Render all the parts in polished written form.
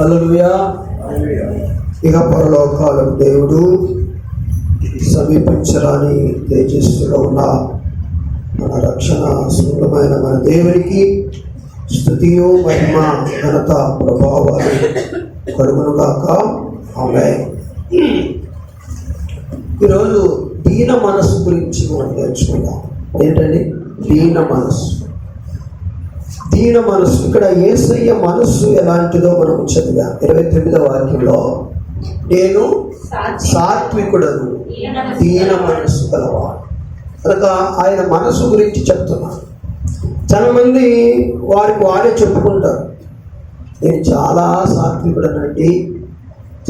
హల్లెలూయా. ఇక పరలోకాలు దేవుడు సమీపించరాని తేజస్సులో ఉన్న మన రక్షణ స్వరూపమైన మన దేవునికి స్తుతియు మహిమ ఘనత ప్రభావాలు కలుగునుగాక. ఆమేన్. ఈరోజు దీన మనస్సు గురించి మనం నేర్చుకుందాం. ఏంటండి దీన మనస్సు? దీన మనస్సు, ఇక్కడ యేసయ్య మనస్సు ఎలాంటిదో మనం చదివా 29వ వాక్యంలో, నేను సాత్వికుడను దీన మనస్సు గలవాడు. కనుక ఆయన మనస్సు గురించి చెప్తున్నాను. చాలా మంది వారికి వారే చెప్పుకుంటారు, నేను చాలా సాత్వికుడనండి,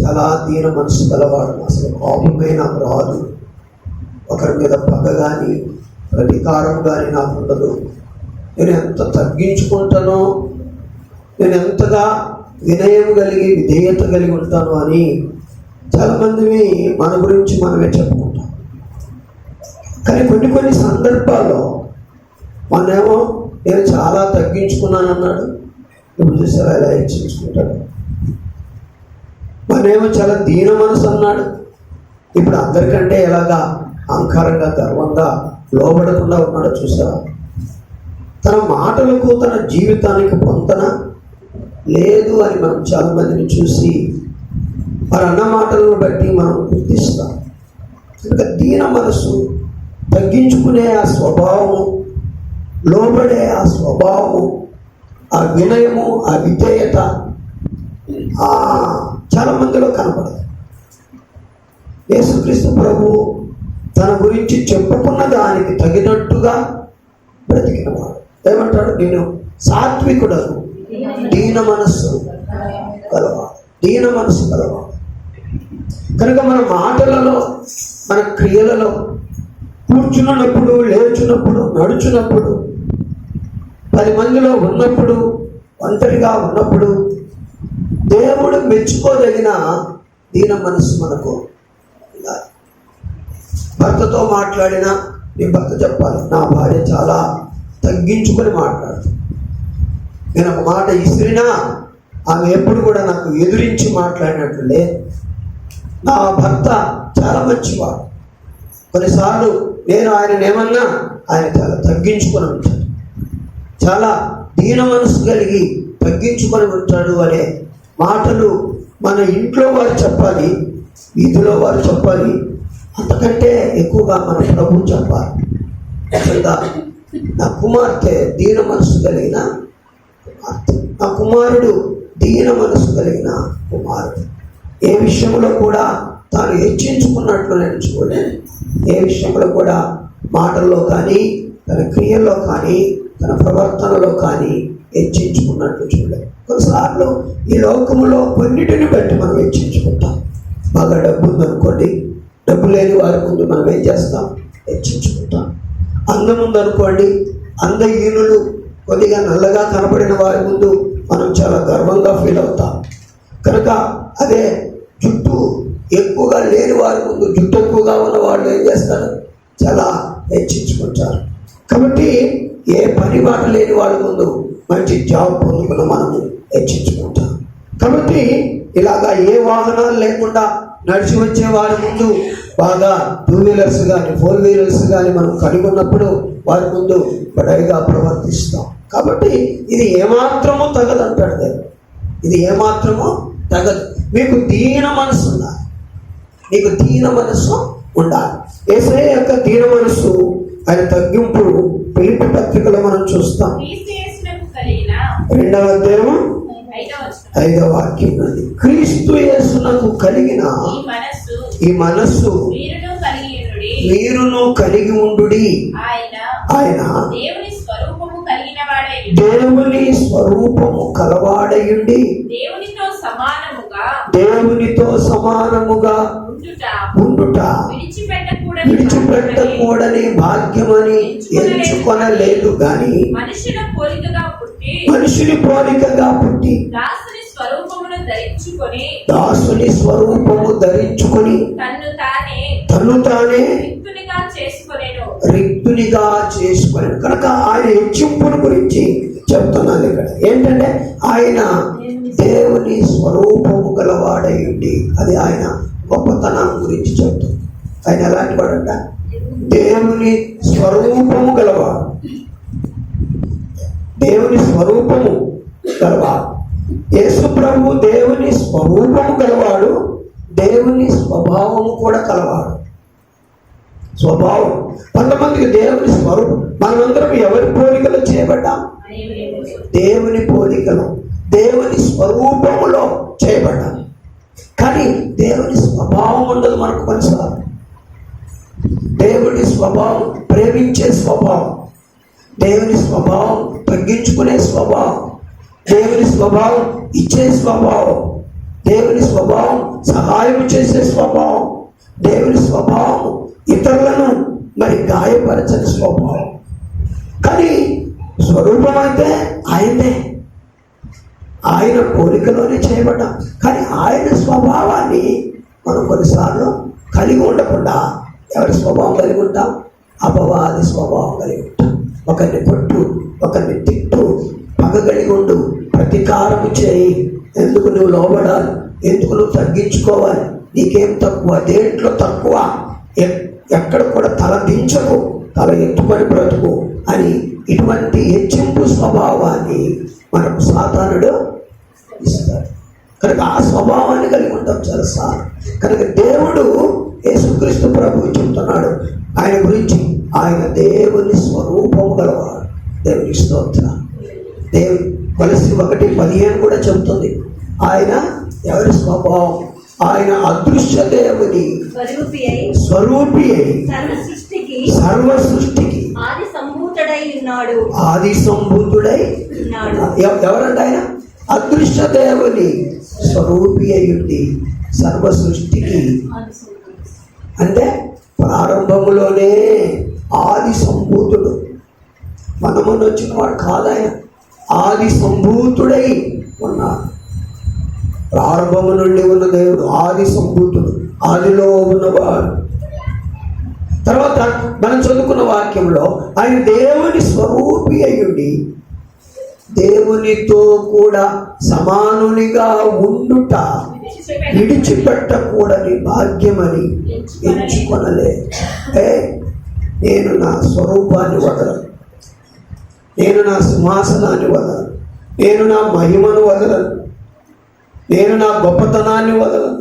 చాలా దీన మనస్సు గలవాడు, అసలు కోపమే నాకు రాదు, ఒకరి మీద పగ కానీ ప్రతీకారం కానీ నాకు ఉండదు, నేను ఎంత తగ్గించుకుంటానో, నేను ఎంతగా వినయం కలిగి విధేయత కలిగి ఉంటాను అని చాలామంది మన గురించి మనమే చెప్పుకుంటాం. కానీ కొన్ని సందర్భాల్లో మనమేమో నేను చాలా తగ్గించుకున్నాను అన్నాడు, ఇప్పుడు చూసారా ఎలా హెచ్చించుకుంటాడు. మనమేమో చాలా దీన మనసు అన్నాడు, ఇప్పుడు అందరికంటే ఎలాగా అహంకారంగా గర్వంగా లోబడకుండా ఉన్నాడో చూసారా. తన మాటలకు తన జీవితానికి పొంతన లేదు అని మనం చాలామందిని చూసి వారు అన్న మాటలను బట్టి మనం గుర్తిస్తాం. ఇంకా దీన మనసు, తగ్గించుకునే ఆ స్వభావము, లోబడే ఆ స్వభావము, ఆ వినయము, ఆ విధేయత చాలా మందిలో కనపడదు. యేసుక్రీస్తు ప్రభు తన గురించి చెప్పుకున్న దానికి తగినట్టుగా బ్రతికినవాడు. ఏమంటాడు? నేను సాత్వికుడను దీన మనస్సు గలవాడు, దీన మనస్సు గలవాడు. కనుక మన మాటలలో, మన క్రియలలో, కూర్చున్నప్పుడు, లేచున్నప్పుడు, నడుచున్నప్పుడు, 10 మందిలో ఉన్నప్పుడు, ఒంటరిగా ఉన్నప్పుడు దేవుడు మెచ్చుకోదగిన దీన మనస్సు మనకు ఉండాలి. భర్తతో మాట్లాడినా నీ భర్త చెప్పాలి, నా భార్య చాలా తగ్గించుకొని మాట్లాడుతుంది, నేను ఒక మాట ఇసిరినా ఆమె ఎప్పుడు కూడా నాకు ఎదురించి మాట్లాడినట్లు లేదు, నా భర్త చాలా మంచివాడు, కొన్నిసార్లు నేను ఆయన ఏమన్నా ఆయన చాలా తగ్గించుకొని ఉంటాడు, చాలా దీన మనసు కలిగి తగ్గించుకొని ఉంటాడు అనే మాటలు మన ఇంట్లో వారు చెప్పాలి, వీధిలో వారు చెప్పాలి, అంతకంటే ఎక్కువగా మన ప్రభు చెప్పాలి. అసలుగా నా కుమార్తె దీన మనసు కలిగిన కుమార్తె, నా కుమారుడు దీన మనసు కలిగిన కుమారుడు. ఏ విషయంలో కూడా తాను హెచ్చించుకున్నట్లు నేను చూడలేను. ఏ విషయంలో కూడా మాటల్లో కానీ, తన క్రియల్లో కానీ, తన ప్రవర్తనలో కానీ హెచ్చించుకున్నట్లు చూడలేము. కొన్నిసార్లు ఈ లోకములో కొన్నిటిని బట్టి మనం హెచ్చించుకుంటాం. బాగా డబ్బు ఉందనుకోండి, డబ్బు లేని వారి ముందు మనం ఏం చేస్తాం? హెచ్చించుకుంటాం. అందం ఉందనుకోండి, అందహీనులు, కొద్దిగా నల్లగా కనపడిన వారి ముందు మనం చాలా గర్వంగా ఫీల్ అవుతాం. కనుక అదే జుట్టు ఎక్కువగా లేని వారి ముందు, జుట్టు ఎక్కువగా ఉన్న వాళ్ళు ఏం చేస్తారు? చాలా హెచ్చించుకుంటారు. కాబట్టి ఏ పని బాట లేని వాళ్ళ ముందు మంచి జాబ్ పొందుకున్న మనము హెచ్చించుకుంటాం. కాబట్టి ఇలాగా ఏ వాహనాలు లేకుండా నడిచి వచ్చే వారి ముందు బాగా 2 వీలర్స్ కానీ 4 వీలర్స్ కానీ మనం కలిగి ఉన్నప్పుడు వారి ముందు బడైగా ప్రవర్తిస్తాం. కాబట్టి ఇది ఏమాత్రమూ తగదు అంటాడు దేవుడు. ఇది ఏమాత్రమూ తగదు. మీకు దీన మనసు ఉండాలి, మీకు దీన మనసు ఉండాలి. యేసయ్య యొక్క దీన మనసు, ఆయన తగ్గింపు ఫిలిప్పీ పత్రికలో మనం చూస్తాం. 2వ అధ్యాయం 5వ వాక్యం. క్రీస్తు యేసునకు కలిగిన ఈ మనస్సు మీరును కలిగి ఉండుడి. ఆయన దేవుని స్వరూపము కలవాడయుండి దేవునితో సమానముగా ఉండుట విడిచిపెట్టకూడని భాగ్యమని ఎంచుకొనలేదు గాని మనుషుని పోలికగా పుట్టి దాసుని స్వరూపము ధరించుకొని తను తానే రిక్తునిగా చేసుకుని. కనుక ఆయన హెచ్చింపుని గురించి చెప్తున్నాను ఇక్కడ. ఏంటంటే ఆయన దేవుని స్వరూపము గలవాడై ఉండి, అది ఆయన గొప్పతనం గురించి చెప్తుంది. ఆయన ఎలాంటి వాడంట? దేవుని స్వరూపము గలవాడు. దేవుని స్వరూపము గలవాడు. యేసు ప్రభు దేవుని స్వరూపము గలవాడు, దేవుని స్వభావము కూడా కలవాడు. స్వభావం కొంతమందికి దేవుని స్వరూపం. మనమందరం ఎవరి పోలికలో చేయబడ్డాం? దేవుని పోలికలో, దేవుని స్వరూపములో చేయబడ్డాం. కానీ దేవుని స్వభావం ఉండదు మనకు కొన్నిసార్లు. దేవుని స్వభావం ప్రేమించే స్వభావం, దేవుని స్వభావం తగ్గించుకునే స్వభావం, దేవుని స్వభావం ఇచ్చే స్వభావం, దేవుని స్వభావం సహాయం చేసే స్వభావం, దేవుని స్వభావం ఇతరులను మరి గాయపరచని స్వభావం. కానీ స్వరూపం అయితే ఆయనే, ఆయన పోలికలోనే చేయబడ్డాం. కానీ ఆయన స్వభావాన్ని మనం కొన్నిసార్లు కలిగి ఉండకుండా ఎవరి స్వభావం కలిగి ఉంటాం? అపవాది స్వభావం కలిగి ఉంటాం. ఒకరిని కొట్టు, ఒకరిని తిట్టు, పగ కలిగి ఉండు, ప్రతీకారము చేయి, ఎందుకు నువ్వు లోబడాలి, ఎందుకు నువ్వు తగ్గించుకోవాలి, నీకేం తక్కువ, దేంట్లో తక్కువ, ఎక్కడ కూడా తల దించకు, తల ఎత్తుకొని బ్రతుకు అని ఇటువంటి హెచ్చింపు స్వభావాన్ని మనకు సాతానుడు ఇస్తాడు. కనుక ఆ స్వభావాన్ని కలిగి ఉంటాం చాలాసార్లు. కనుక దేవుడు యేసుక్రీస్తు ప్రభువు చెప్తున్నాడు ఆయన గురించి, ఆయన దేవుని స్వరూపము గలవాడు. దేవుని స్తోత్రం. దేవుని కొలస్సీ 1:15 కూడా చెబుతుంది, ఆయన ఎవరి స్వభావం? ఆయన అదృశ్య దేవుని స్వరూపి అయి సర్వ సృష్టికి ఆది సంభూతుడై ఎవరంట? ఆయన అదృశ్య దేవుని స్వరూపి అయ్యుండి సర్వ సృష్టికి, అంటే ప్రారంభములోనే ఆది సంభూతుడు, మనమున్న వచ్చిన వాడు కాదాయన, ఆది సంభూతుడై ఉన్నాడు. ప్రారంభము నుండి ఉన్న దేవుడు ఆది సంభూతుడు, ఆదిలో ఉన్నవాడు. తర్వాత మనం చదువుకున్న వాక్యంలో ఆయన దేవుని స్వరూపి అయ్యుండి దేవునితో కూడా సమానునిగా ఉండుట విడిచిపెట్టకూడని భాగ్యమని ఎంచుకొనలే. నేను నా స్వరూపాన్ని వదలను, నేను నా సింహాసనాన్ని వదలను, నేను నా మహిమను వదలను, నేను నా గొప్పతనాన్ని వదలను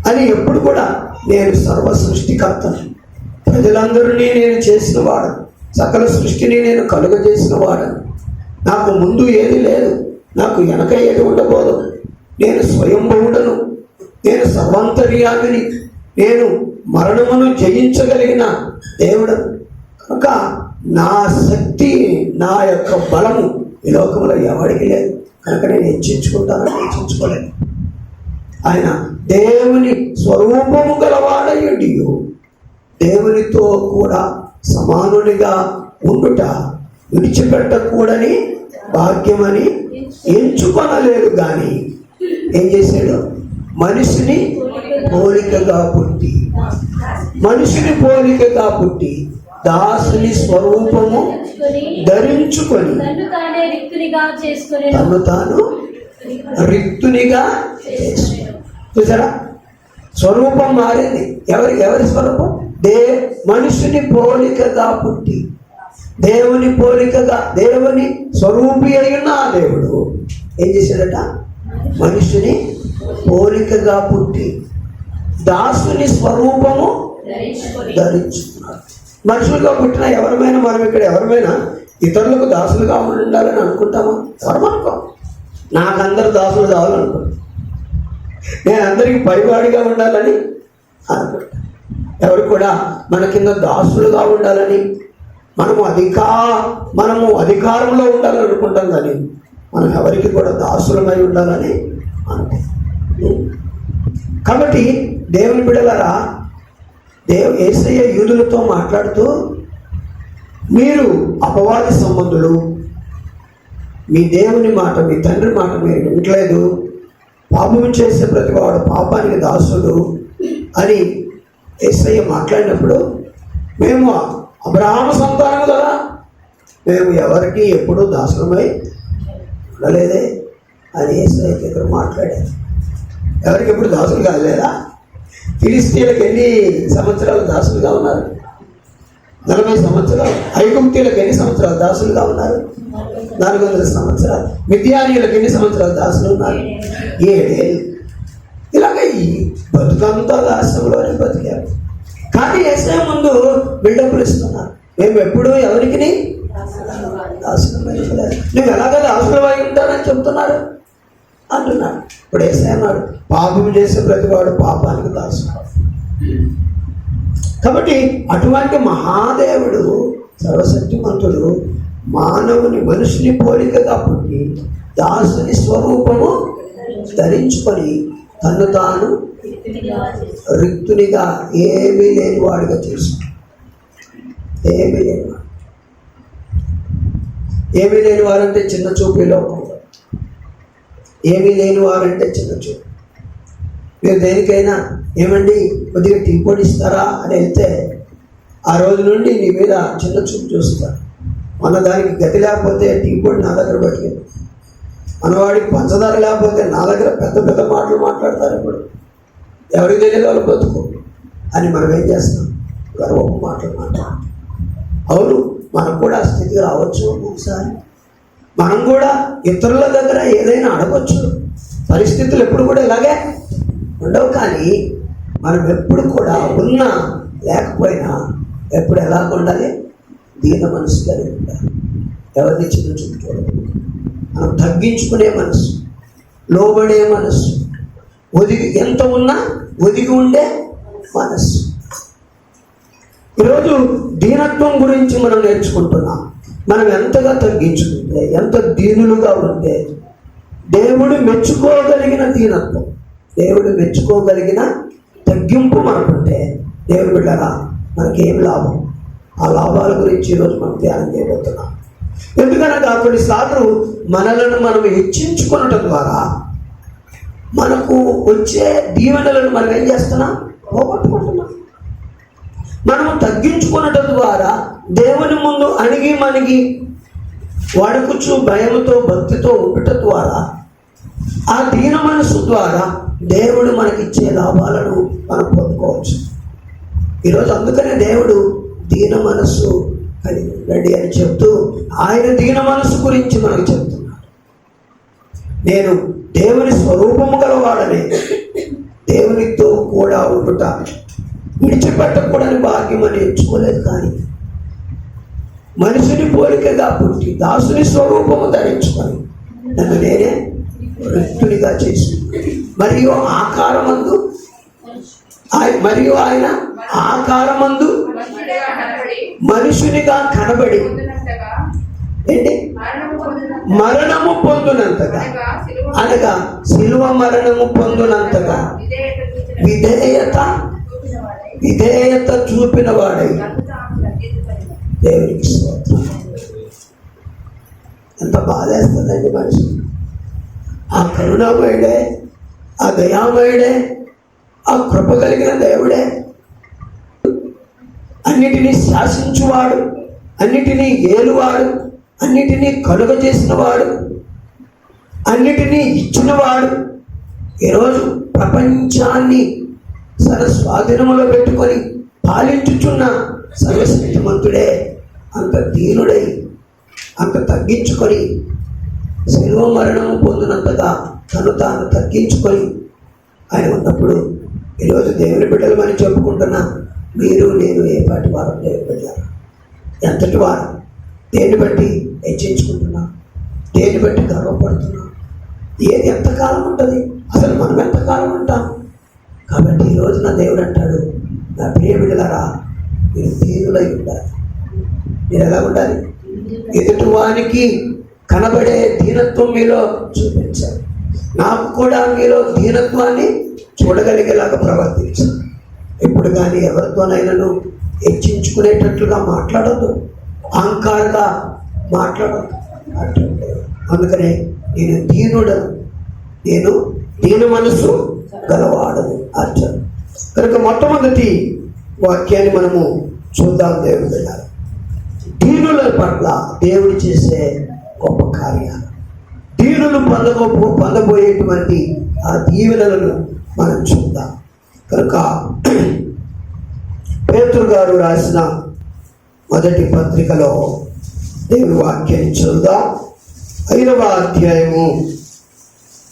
అని ఎప్పుడు కూడా నేను సర్వ సృష్టికర్తను, ప్రజలందరినీ నేను చేసిన వాడను, సకల సృష్టిని నేను కలుగజేసిన వాడను, నాకు ముందు ఏది లేదు, నాకు వెనక ఏది ఉండబోదు, నేను స్వయంభవుడను, నేను సర్వాంతర్యామిని, నేను మరణమును జయించగలిగిన దేవుడను. కనుక నా శక్తి, నా యొక్క బలము ఈ లోకంలో ఎవరికి లేదు. కనుక నేను హెచ్చించుకోలేను. ఆయన దేవుని స్వరూపము గలవాడయుడి దేవునితో కూడా సమానునిగా ఉండుట విడిచిపెట్టకూడని భాగ్యమని ఎంచుకొనలేదు. కానీ ఏం చేశాడు? మనిషిని పోలికగా పుట్టి దాసుని స్వరూపము ధరించుకొని తను తాను రిక్తునిగా చూసారా? స్వరూపం మారింది. ఎవరి స్వరూపం? మనుషుని పోలికగా పుట్టి, దేవుని పోలికగా, దేవుని స్వరూపి అయిన దేవుడు ఏం చేశాడట? మనుషుని పోలికగా పుట్టి దాసుని స్వరూపము ధరించుకున్నాడు. మనుషులుగా పుట్టిన ఎవరమైనా, మనం ఇక్కడ ఎవరమైనా ఇతరులకు దాసులుగా ఉండాలని అనుకుంటామా? ఎవరమనుకో. నాకు అందరు దాసులు కావాలనుకో, నేను అందరికీ పైవాడిగా ఉండాలని అనుకుంటా. ఎవరు కూడా మన కింద దాసులుగా ఉండాలని, మనము అధికారంలో ఉండాలని అనుకుంటాం. కానీ మనం ఎవరికి కూడా దాసులమై ఉండాలని అనుకుంటాం. కాబట్టి దేవుని బిడ్డలారా, యేసయ్య యూదులతో మాట్లాడుతూ, మీరు అపవాది సంబంధులు, మీ దేవుని మాట, మీ తండ్రి మాట మీరు వినట్లేదు, పాపం చేసే ప్రతివాడు పాపానికి దాసుడు అని యేసయ్య మాట్లాడినప్పుడు, మేము అబ్రహాము సంతానం కదా, మేము ఎవరికి ఎప్పుడూ దాసులమై లేదే అని యేసయ్య దగ్గర మాట్లాడారు. ఎవరికి ఎప్పుడు దాసులు కాలేదా? ఫిలిస్తీన్లకు ఎన్ని సంవత్సరాలు దాసులుగా ఉన్నారు? 40 సంవత్సరాలు. ఐగుప్తీయులకు ఎన్ని సంవత్సరాలు దాసులుగా ఉన్నారు? 400 సంవత్సరాలు. మిద్యానీయులకు ఎన్ని సంవత్సరాలు దాసులు ఉన్నారు? 7 ఏళ్ళు. ఇలాగ ఈ బతుకంతా దాస్యంలోనే బతికారు. కానీ యేసయ్య ముందు బిల్డప్లు ఇస్తున్నారు. మేము ఎప్పుడు ఎవరికి దాసులు లేదు, నువ్వు ఎలాగ దాసులు అయి ఉంటానని చెప్తున్నారు అంటున్నాడు. ఇప్పుడు యేసయ్య అన్నాడు, పాపం చేసే ప్రతివాడు పాపానికి దాసుడు. కాబట్టి అటువంటి మహాదేవుడు, సర్వశక్తిమంతుడు, మానవుని మనుషుని పోలికగా పుట్టి దాసుని స్వరూపము ధరించుకొని తను తాను రిక్తునిగా ఏమీ లేని వాడిగా చేసుకున్నాడు. ఏమీ లేనివాడు. ఏమీ లేని వారంటే చిన్న చూపు. లోకంలో ఏమీ లేని వారంటే చిన్న చూపు. మీరు దేనికైనా ఏమండి కొద్దిగా టీ పొడి ఇస్తారా అని వెళ్తే ఆ రోజు నుండి నీ మీద చిన్న చూపు చూస్తారు. మన దానికి గతి లేకపోతే టీ పొడి నా దగ్గర పట్టుకెళ్ళి, మనవాడికి పంచదార లేకపోతే నా దగ్గర పెద్ద పెద్ద మాటలు మాట్లాడతారు. ఇప్పుడు ఎవరికి తెలియదు వాళ్ళు బతుకు అని మనం ఏం చేస్తాం? గర్వపు మాటలు మాట్లాడతాం. అవును, మనకు కూడా ఆ స్థితికి రావచ్చు. ఒకసారి మనం కూడా ఇతరుల దగ్గర ఏదైనా అడగచ్చు. పరిస్థితులు ఎప్పుడు కూడా ఇలాగే ఉండవు. కానీ మనం ఎప్పుడు కూడా ఉన్నా లేకపోయినా ఎప్పుడు ఎలా ఉండాలి? దీన మనసు కలిగి ఉండాలి. ఎవరిని చిన్న చూడకూడదు. మనం తగ్గించుకునే మనసు, లోబడే మనసు, ఎంత ఉన్నా ఒదిగి ఉండే మనసు. ఈరోజు దీనత్వం గురించి మనం నేర్చుకుంటున్నాం. మనం ఎంతగా తగ్గించుకుంటే, ఎంత దీనులుగా ఉంటే దేవుడు మెచ్చుకోగలిగిన దీనత్వం, దేవుడు మెచ్చుకోగలిగిన తగ్గింపు మనకుంటే దేవుడు బిడ్డరా మనకేం లాభం? ఆ లాభాల గురించి ఈరోజు మనం ధ్యానం చేయబోతున్నాం. ఎందుకనగా కొన్నిసార్లు మనలను మనం హెచ్చించుకునటం ద్వారా మనకు వచ్చే దీవెనలను మనం ఏం చేస్తున్నాం? పోగొట్టుకుంటున్నాం. మనము తగ్గించుకునటం ద్వారా దేవుని ముందు అణిగి మణిగి వణుకుచు భయముతో భక్తితో ఉండటం ద్వారా ఆ దీన మనసు ద్వారా దేవుడు మనకిచ్చే లాభాలను మనం పొందుకోవచ్చు. ఈరోజు అందుకనే దేవుడు దీన మనస్సు కలిగి ఉండండి అని చెప్తూ ఆయన దీన మనస్సు గురించి మనకు చెప్తున్నాడు. నేను దేవుని స్వరూపము గలవాడని, దేవునితో కూడా ఉండుట విడిచిపెట్టకూడని భాగ్యం అని ఎంచుకోలేదు. కానీ మనిషిని పోలికగా పుట్టి దాసుని స్వరూపము ధరించుకొని నన్ను నేనే రిక్తునిగా చేసి మరియు ఆయన ఆకారమందు మనుషునిగా కనబడి ఏంటి మరణము పొందునంతగా, అనగా శిలువ మరణము పొందునంతగా విధేయత చూపిన వాడై దేవునికి స్తోత్రం. ఎంత బాధేస్తుందండి మనిషి. ఆ కరుణామయుడే, ఆ దయామయుడే, ఆ కృప కలిగిన దేవుడే, అన్నిటినీ శాసించువాడు, అన్నిటినీ ఏలువాడు, అన్నిటినీ కలుగజేసినవాడు, అన్నిటినీ ఇచ్చినవాడు, ఈరోజు ప్రపంచాన్ని స్వాధీనములో పెట్టుకొని పాలించుచున్న సర్వశక్తిమంతుడే అంత దీనుడై అంత తగ్గించుకొని శిలువ మరణము పొందినంతగా తను తాను తగ్గించుకొని ఆయన ఉన్నప్పుడు ఈరోజు దేవుని బిడ్డలు అని చెప్పుకుంటున్నా మీరు నేను ఏ పాటి వారు? దేవుని బిడ్డలు ఎంతటి వారు? దేన్ని బట్టి హెచ్చించుకుంటున్నా? దేన్ని బట్టి గర్వపడుతున్నా? ఏది ఎంతకాలం ఉంటుంది? అసలు మనం ఎంతకాలం ఉంటాం? కాబట్టి ఈరోజు నా దేవుడు అంటాడు, నా ప్రియ బిడ్డలారా మీరు దీనులై ఉండాలి. మీరు ఎలా ఉండాలి? ఎదుటివానికి కనబడే దీనత్వం మీలో చూపించాలి. నాకు కూడా మీలో దీనత్వాన్ని చూడగలిగేలాగా ప్రవర్తించాలి. ఎప్పుడు కానీ ఎవరితోనైనాను హెచ్చించుకునేటట్లుగా మాట్లాడద్దు, అహంకారంగా మాట్లాడద్దు. అందుకనే నేను దీనుడను, నేను దీన మనసు గలవాడను అర్థం. కనుక మొట్టమొదటి వాక్యాన్ని మనము చూద్దాం. దేవుడు దీనుల పట్ల దేవుడు చేసే గొప్ప కార్యాలు. దీనులు పొందబోయేటువంటి ఆ దీవెనలను మనం చూద్దాం. కనుక పేతురు గారు రాసిన మొదటి పత్రికలో దేవుని వాక్యాన్ని చదువుదాం. 5వ అధ్యాయము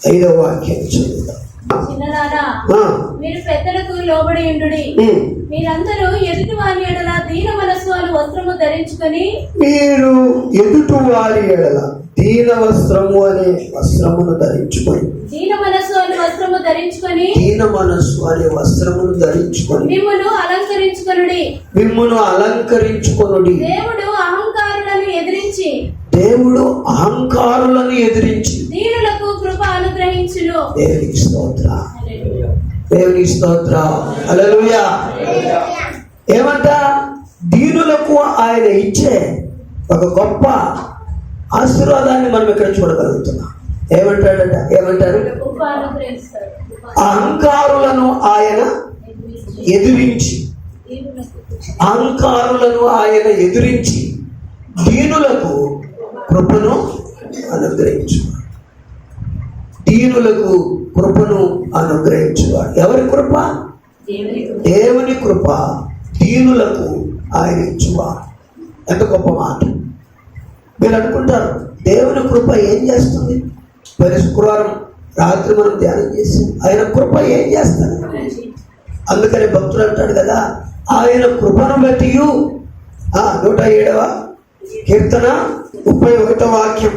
5వ వాక్యాన్ని చదువుదాం. చిన్నలారా, మీరు పెద్దలకు లోబడి ఉండుడి. మీరందరూ ఎదుటి వారి ఎడల దీన మనస్సు అను వస్త్రము ధరించుకొని, మీరు ఎదుటి వారి ఎడల దీన వస్త్రము అనే వస్త్రమును ధరించుకొని, దీన మనస్సు అనే వస్త్రము ధరించుకొని, దీన మనస్సు అనే వస్త్రమును ధరించుకొని మిమ్మును అలంకరించుకొనుడి. మిమ్మును అలంకరించుకొనుడి. దేవుడు అహంకారులను ఎదిరించి దీనులకు కృప అనుగ్రహించును. దేవునికి స్తోత్రం, దేవునికి స్తోత్రం. హల్లెలూయా. ఏమంట? దీనులకు ఆయన ఇచ్చే ఒక గొప్ప ఆశీర్వాదాన్ని మనం ఇక్కడ చూడగలుగుతున్నాం. ఏమంటారు? అహంకారులను ఆయన ఎదిరించి, అహంకారులను ఆయన ఎదిరించి దీనులకు కృపను అనుగ్రహించువాడు. దీనులకు కృపను అనుగ్రహించువాడు. ఎవరి కృప? దేవుని కృప దీనులకు ఆయన ఇచ్చువాడు. ఎంత గొప్ప మాట. మీరు అనుకుంటారు దేవుని కృప ఏం చేస్తుంది? మరి శుక్రవారం రాత్రి మనం ధ్యానం చేసి ఆయన కృప ఏం చేస్తాడు? అందుకని భక్తుడు అంటాడు కదా, ఆయన కృపను బట్టి 107వ కీర్తన 31వ వాక్యం,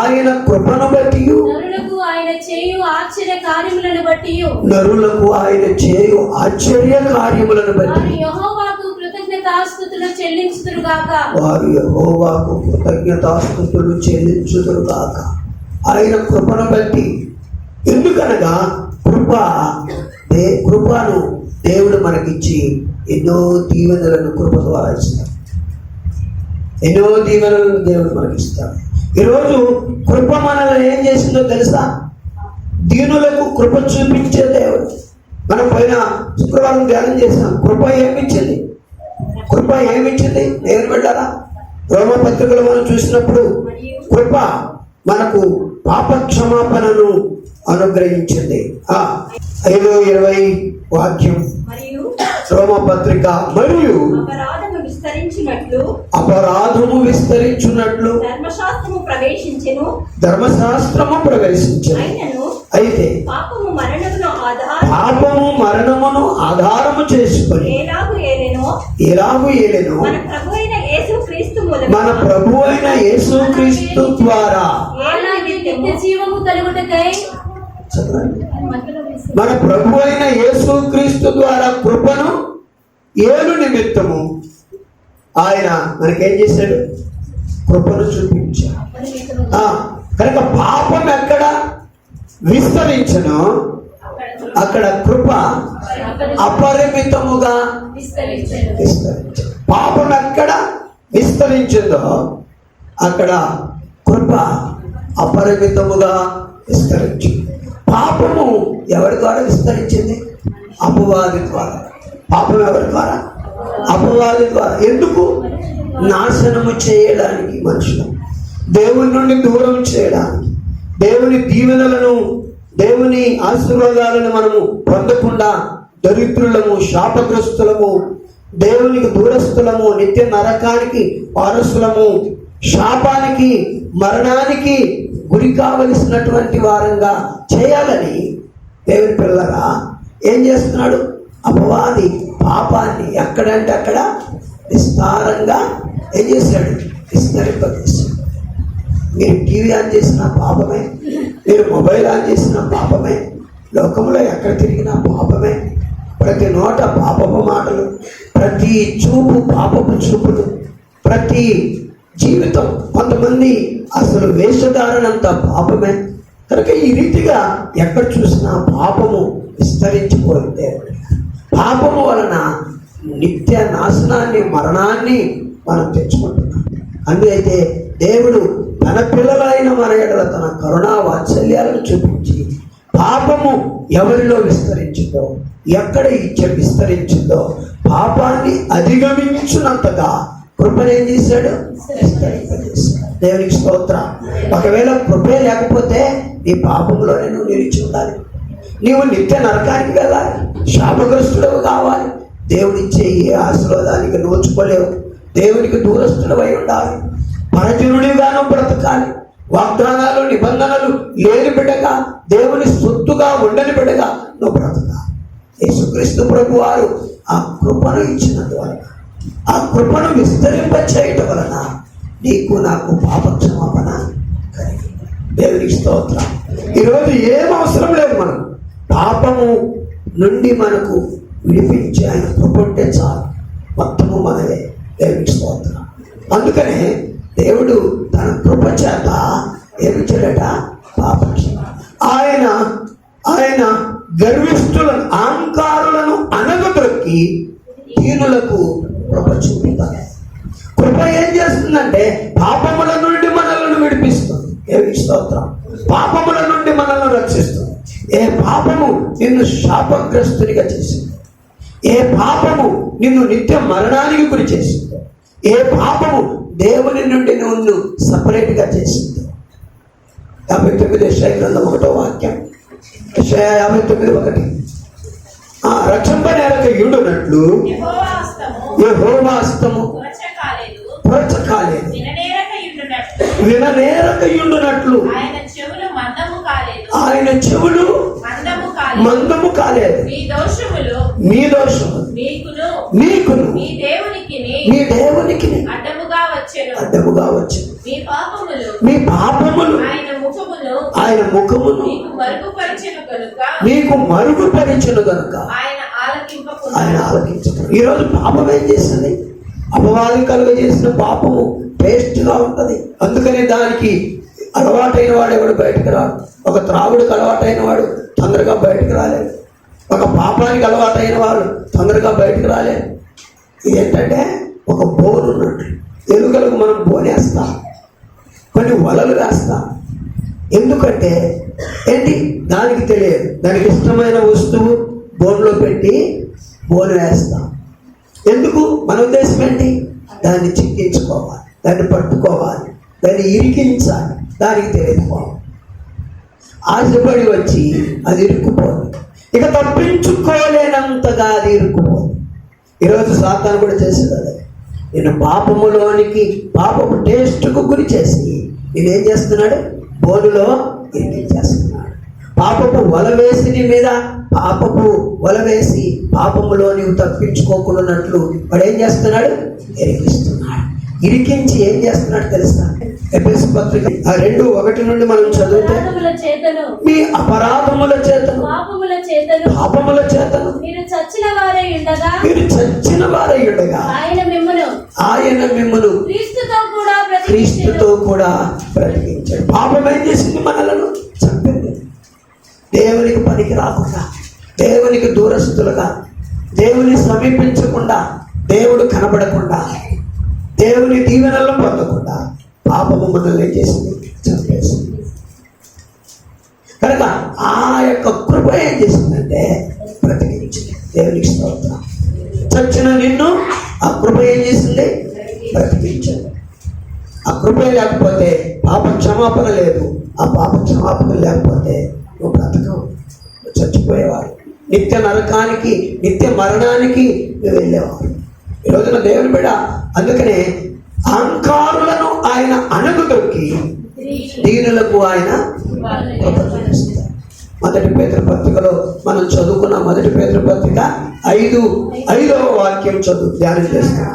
ఆయన కృపను బట్టి నరులకు ఆయన చేయు ఆశ్చర్య కార్యములను బట్టి వారు యెహోవాకు కృతజ్ఞతాస్తుతులు చెల్లించుదురు గాక. ఆయన కృపను బట్టి. ఎందుకనగా కృపను దేవుడు మనకిచ్చి ఎన్నో దీవెనలను కృప ద్వారా ఇస్తాడు. ఎన్నో దీవెనలను దేవుడు మనకిస్తాడు. ఈరోజు కృప మనల్ని ఏం చేసిందో తెలుసా? దీనులకు కృప చూపించే దేవుడు. మనం పోయిన శుక్రవారం ధ్యానం చేసాం. కృప ఏమిచ్చింది? దేవుని వెళ్ళారా? రోమపత్రికలు మనం చూసినప్పుడు కృప మనకు పాప క్షమాపణను అనుగ్రహించింది. 5:20 వాక్యం రోమపత్రిక, మరియు అపరాధము విస్తరించున్నట్లు ధర్మశాస్త్రము ప్రవేశించెను. అయితే పాపము మరణమును ఆధారము చేసుకొని ఎలాగు ఏలెనో మన ప్రభు అయిన యేసుక్రీస్తు ద్వారా మన ప్రభు అయిన యేసుక్రీస్తు ద్వారా కృపను ఏలు నిమిత్తము ఆయన మనకేం చేశాడు? కృపను చూపించాడు. కనుక పాపం ఎక్కడ విస్తరించను అక్కడ కృప అపరిమితముగా విస్తరించను. పాపం ఎక్కడ విస్తరించిందో అక్కడ కృప అపరిమితముగా విస్తరించింది. పాపము ఎవరి ద్వారా విస్తరించింది? అపవాది ద్వారా. పాపం ఎవరి ద్వారా? అపవాది ద్వారా. ఎందుకు? నాశనము చేయడానికి, మనుషులు దేవుని నుండి దూరం చేయడానికి, దేవుని దీవెనలను, దేవుని ఆశీర్వాదాలను మనము పొందకుండా దరిద్రులము, శాపగ్రస్తులము, దేవునికి దూరస్తులము, నిత్య నరకానికి వారసులము, శాపానికి, మరణానికి గురి కావలసినటువంటి వారంగా చేయాలని దేవుని పిల్లరా ఏం చేస్తున్నాడు? అపవాది పాపాన్ని ఎక్కడంటే అక్కడ విస్తారంగా ఏం చేశాడు? విస్తరింపజేశాడు. మీరు టీవీ ఆన్ చేసిన పాపమే, మీరు మొబైల్ ఆన్ చేసిన పాపమే, లోకంలో ఎక్కడ తిరిగినా పాపమే. ప్రతి నోట పాపపు మాటలు, ప్రతి చూపు పాపపు చూపులు, ప్రతి జీవితం, కొంతమంది అసలు వేషధారణంతా పాపమే. కనుక ఈ రీతిగా ఎక్కడ చూసినా పాపము విస్తరించిపోయింది. పాపము వలన నిత్య నాశనాన్ని, మరణాన్ని మనం తెచ్చుకుంటున్నాం. అందుకైతే దేవుడు తన పిల్లలైన మన ఎడల తన కరుణా వాత్సల్యాలను చూపించి పాపము ఎవరిలో విస్తరించిందో, ఎక్కడ విస్తరించిందో పాపాన్ని అధిగమించున్నంతగా కృపను ఏం చేశాడు? విస్తరింపజేశాడు. దేవునికి స్తోత్రం. ఒకవేళ కృపే లేకపోతే నీ పాపంలోనే నువ్వు నిలిచి ఉండాలి. నీవు నిత్య నరకానికి వెళ్ళాలి, శాపగ్రస్తుడవు కావాలి. దేవుడిచ్చే ఏ ఆశీర్వాదానికి నోచుకోలేవు. దేవునికి దూరస్తుడవై ఉండాలి. పరజనుడిగాను బ్రతకాలి. వాగ్దానాలు నిబంధనలు లేని బిడ్డగా, దేవుని సొత్తుగా ఉండని బిడ్డగా నువ్వు బ్రతకాలి. యేసుక్రీస్తు ప్రభు వారు ఆ కృపను ఇచ్చినందువలన, ఆ కృపను విస్తరింప చేయటం వలన నీకు నాకు పాప క్షమాపణ కలిగింది. దేవునికి స్తోత్రం. ఈరోజు ఏం అవసరం లేదు. మనం పాపము నుండి మనకు విడిపించే ఆయన కృప ఉంటే చాలు, మొత్తము మనదే. దేవునికి స్తోత్రం. అందుకనే దేవుడు తన కృప చేత ఏమిచ్చాడట? పాప క్షమాపణ. ఆయన గర్విష్ఠులను, అహంకారులను అనగదొక్కి దీనులకు కృప చూపుతాడు. కృప ఏం చేస్తుందంటే పాపముల నుండి మనల్ని విడిపిస్తుంది. దేవునికి స్తోత్రం. పాపముల నుండి మనల్ని రక్షిస్తుంది. ఏ పాపము నిన్ను శాపగ్రస్తునిగా చేసింది, ఏ పాపము నిన్ను నిత్య మరణానికి గురి చేసిందో, ఏ పాపము దేవుని నుండి నిన్ను సపరేట్గా చేసిందో. 59 యెషయా గ్రంథం 1వ వాక్యం, యెషయా 59:1. రక్షింపనేరక యుండునట్లు యెహోవా హస్తము పొరచకాలేదు, విననేరక యుండునట్లు ఆయన చెవులు మందము కాలేదు. మీ దోషము మీకును మీ దేవునికి అడ్డముగా వచ్చెను. మీ పాపములు ఆయన ముఖమును మీకు మరుగుపరిచెను గనుక ఆయన ఆలకించడు. ఈరోజు పాపం ఏం చేస్తుంది? అపవాది కలుగజేసిన పాపము పేస్ట్గా ఉంటుంది. అందుకని దానికి అలవాటైన వాడు ఎవడు బయటకు రాడు. ఒక త్రాగుడికి అలవాటైన వాడు తొందరగా బయటకు రాలేదు. ఒక పాపానికి అలవాటైన వాడు తొందరగా బయటకు రాలేదు. ఏంటంటే ఒక బోను ఉన్నట్టు. ఎలుకలకు మనం బోనేస్తాం, కొన్ని వలలు వేస్తాం. ఎందుకంటే ఏంటి? దానికి తెలియదు. దానికి ఇష్టమైన వస్తువు బోన్లో పెట్టి బోను వేస్తాం. ఎందుకు? మన ఉద్దేశం ఏంటి? దాన్ని చిక్కించుకోవాలి, దాన్ని పట్టుకోవాలి, దాన్ని ఇరికించాలి. దానికి తెలియకపోవాలి. ఆశపడి వచ్చి అది ఇరుక్కుపోదు. ఇక తప్పించుకోలేనంతగా అది ఇరుక్కుపోదు. ఈరోజు సాతాను కూడా చేసేది అదే. నేను పాపములోనికి, పాపపు టేస్ట్కు గురి చేసి నేనేం చేస్తున్నాడు? బోనులో ఇరికించేస్తున్నాడు. పాపపు వల వేసి నీ మీద పాపపు వల వేసి పాపములో నీవు తప్పించుకోకున్నట్లు వాడు ఏం చేస్తున్నాడు? ఇరికిస్తున్నాడు. ఇరికించి ఏం చేస్తున్నాడు తెలుసా? ఎఫెసు పత్రిక 2:1 నుండి మనం చదివితే, మీ అపరాధముల చేతను పాపముల చేతను మీరు చచ్చిన వారై ఉండగా ఆయన మిమ్మును క్రీస్తుతో కూడా బ్రతికించాడు. పాపం ఏం చేసింది? మనలను చంపింది. దేవునికి పనికి రాకుండా, దేవునికి దూరస్తులుగా, దేవుని సమీపించకుండా, దేవుడు కనబడకుండా, దేవుని దీవెనలను పొందకుండా పాపము మనల్ని చేసింది, చంపేసింది. కనుక ఆ యొక్క కృప ఏం చేసిందంటే బ్రతికించింది. దేవునికి స్తోత్రం. చచ్చిన నిన్ను ఆ కృప ఏం చేసింది? బ్రతికించింది. ఆ కృప లేకపోతే పాప క్షమాపణ లేదు. ఆ పాప క్షమాపణ లేకపోతే నువ్వు బ్రతకవు, నువ్వు చచ్చిపోయేవాడు. నిత్య నరకానికి, నిత్య మరణానికి నువ్వు వెళ్ళేవాడు. ఈ రోజున దేవుని బిడ్డ అందుకనే అహంకారులను ఆయన అణగదొక్కి దీనులకు ఆయన కృప చూపిస్తాడు. 1 పేతురు పత్రికలో మనం చదువుకున్న 1 పేతురు పత్రిక 5వ వాక్యం చదువు ధ్యానం చేస్తాం.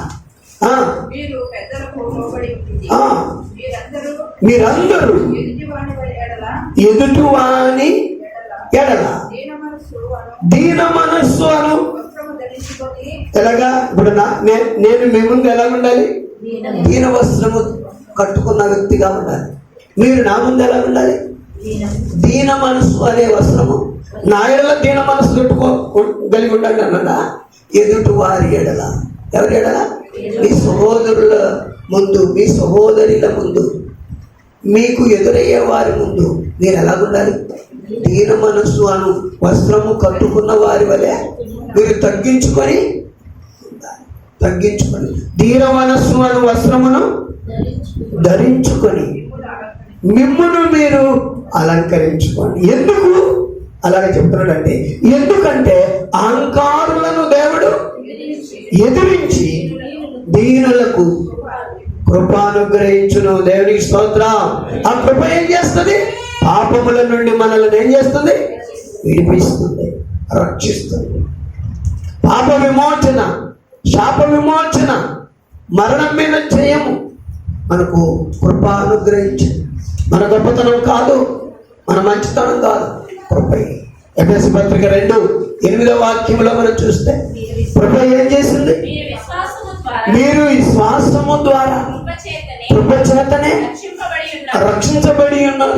మీరందరూ ఎదుటివాని ఎడల దీన మనస్సు అను. ఎలాగా? ఇప్పుడు నేను మీ ముందు ఎలా ఉండాలి? దీన వస్త్రము కట్టుకున్న వ్యక్తిగా ఉండాలి. మీరు నా ముందు ఎలా ఉండాలి? దీన మనస్సు అనే వస్త్రము నా ఎడల దీన మనస్సు కలిగి ఉండండి అన్నాడా? ఎదుటి వారి ఎడల. ఎవరి ఎడల? మీ సహోదరుల ముందు, మీ సహోదరుల ముందు, మీకు ఎదురయ్యే వారి ముందు మీరు ఎలాగుండాలి? దీన మనస్సు అను వస్త్రము కట్టుకున్న వారి వలె మీరు తగ్గించుకొని దీన మనస్సు అను వస్త్రమును ధరించుకొని మిమ్మును మీరు అలంకరించుకోండి. ఎందుకు అలాగే చెప్తున్నాడంటే, ఎందుకంటే అహంకారులను దేవుడు ఎదిరించి దీనులకు కృపానుగ్రహించును. దేవునికి స్తోత్రం. ఆ కృప ఏం చేస్తుంది? పాపముల నుండి మనల్ని ఏం చేస్తుంది? విడిపిస్తుంది, రక్షిస్తుంది. పాప విమోచన, శాప విమోచన, మరణం మీద జయము మనకు కృప అనుగ్రహించింది. మన గొప్పతనం కాదు, మన మంచితనం కాదు, కృప. ఎఫెసీ పత్రిక 2:8 మనం చూస్తే కృప ఏం చేసింది? మీరు విశ్వాసము ద్వారా కృప చేతనే రక్షించబడి ఉన్నారు.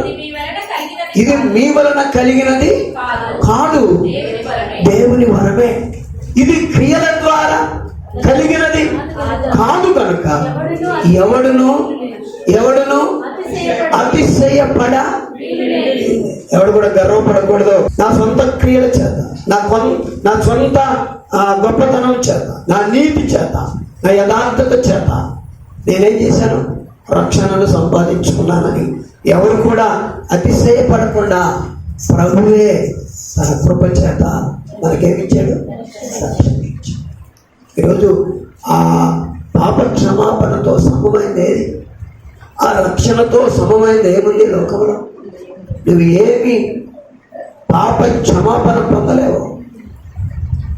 ఇది మీ వలన కలిగినది కాదు, దేవుని వరమే. ఇది క్రియల ద్వారా కలిగినది కాదు కనుక ఎవడును అతిశయపడ, ఎవడు కూడా గర్వపడకూడదు. నా సొంత క్రియల చేత, నా సొంత గొప్పతనం చేత, నా నీతి చేత, నా యథార్థత చేత నేనేం చేశాను? రక్షణను సంపాదించుకున్నానని ఎవరు కూడా అతిశయపడకుండా ప్రభువే తన కృప చేత మనకేమిచ్చాడు? రక్షణ ఇచ్చాడు. ఈరోజు ఆ పాప క్షమాపణతో సమమైంది ఏది? ఆ రక్షణతో సమమైంది ఏముంది లోకంలో? నువ్వు ఏమి పాప క్షమాపణ పొందలేవు,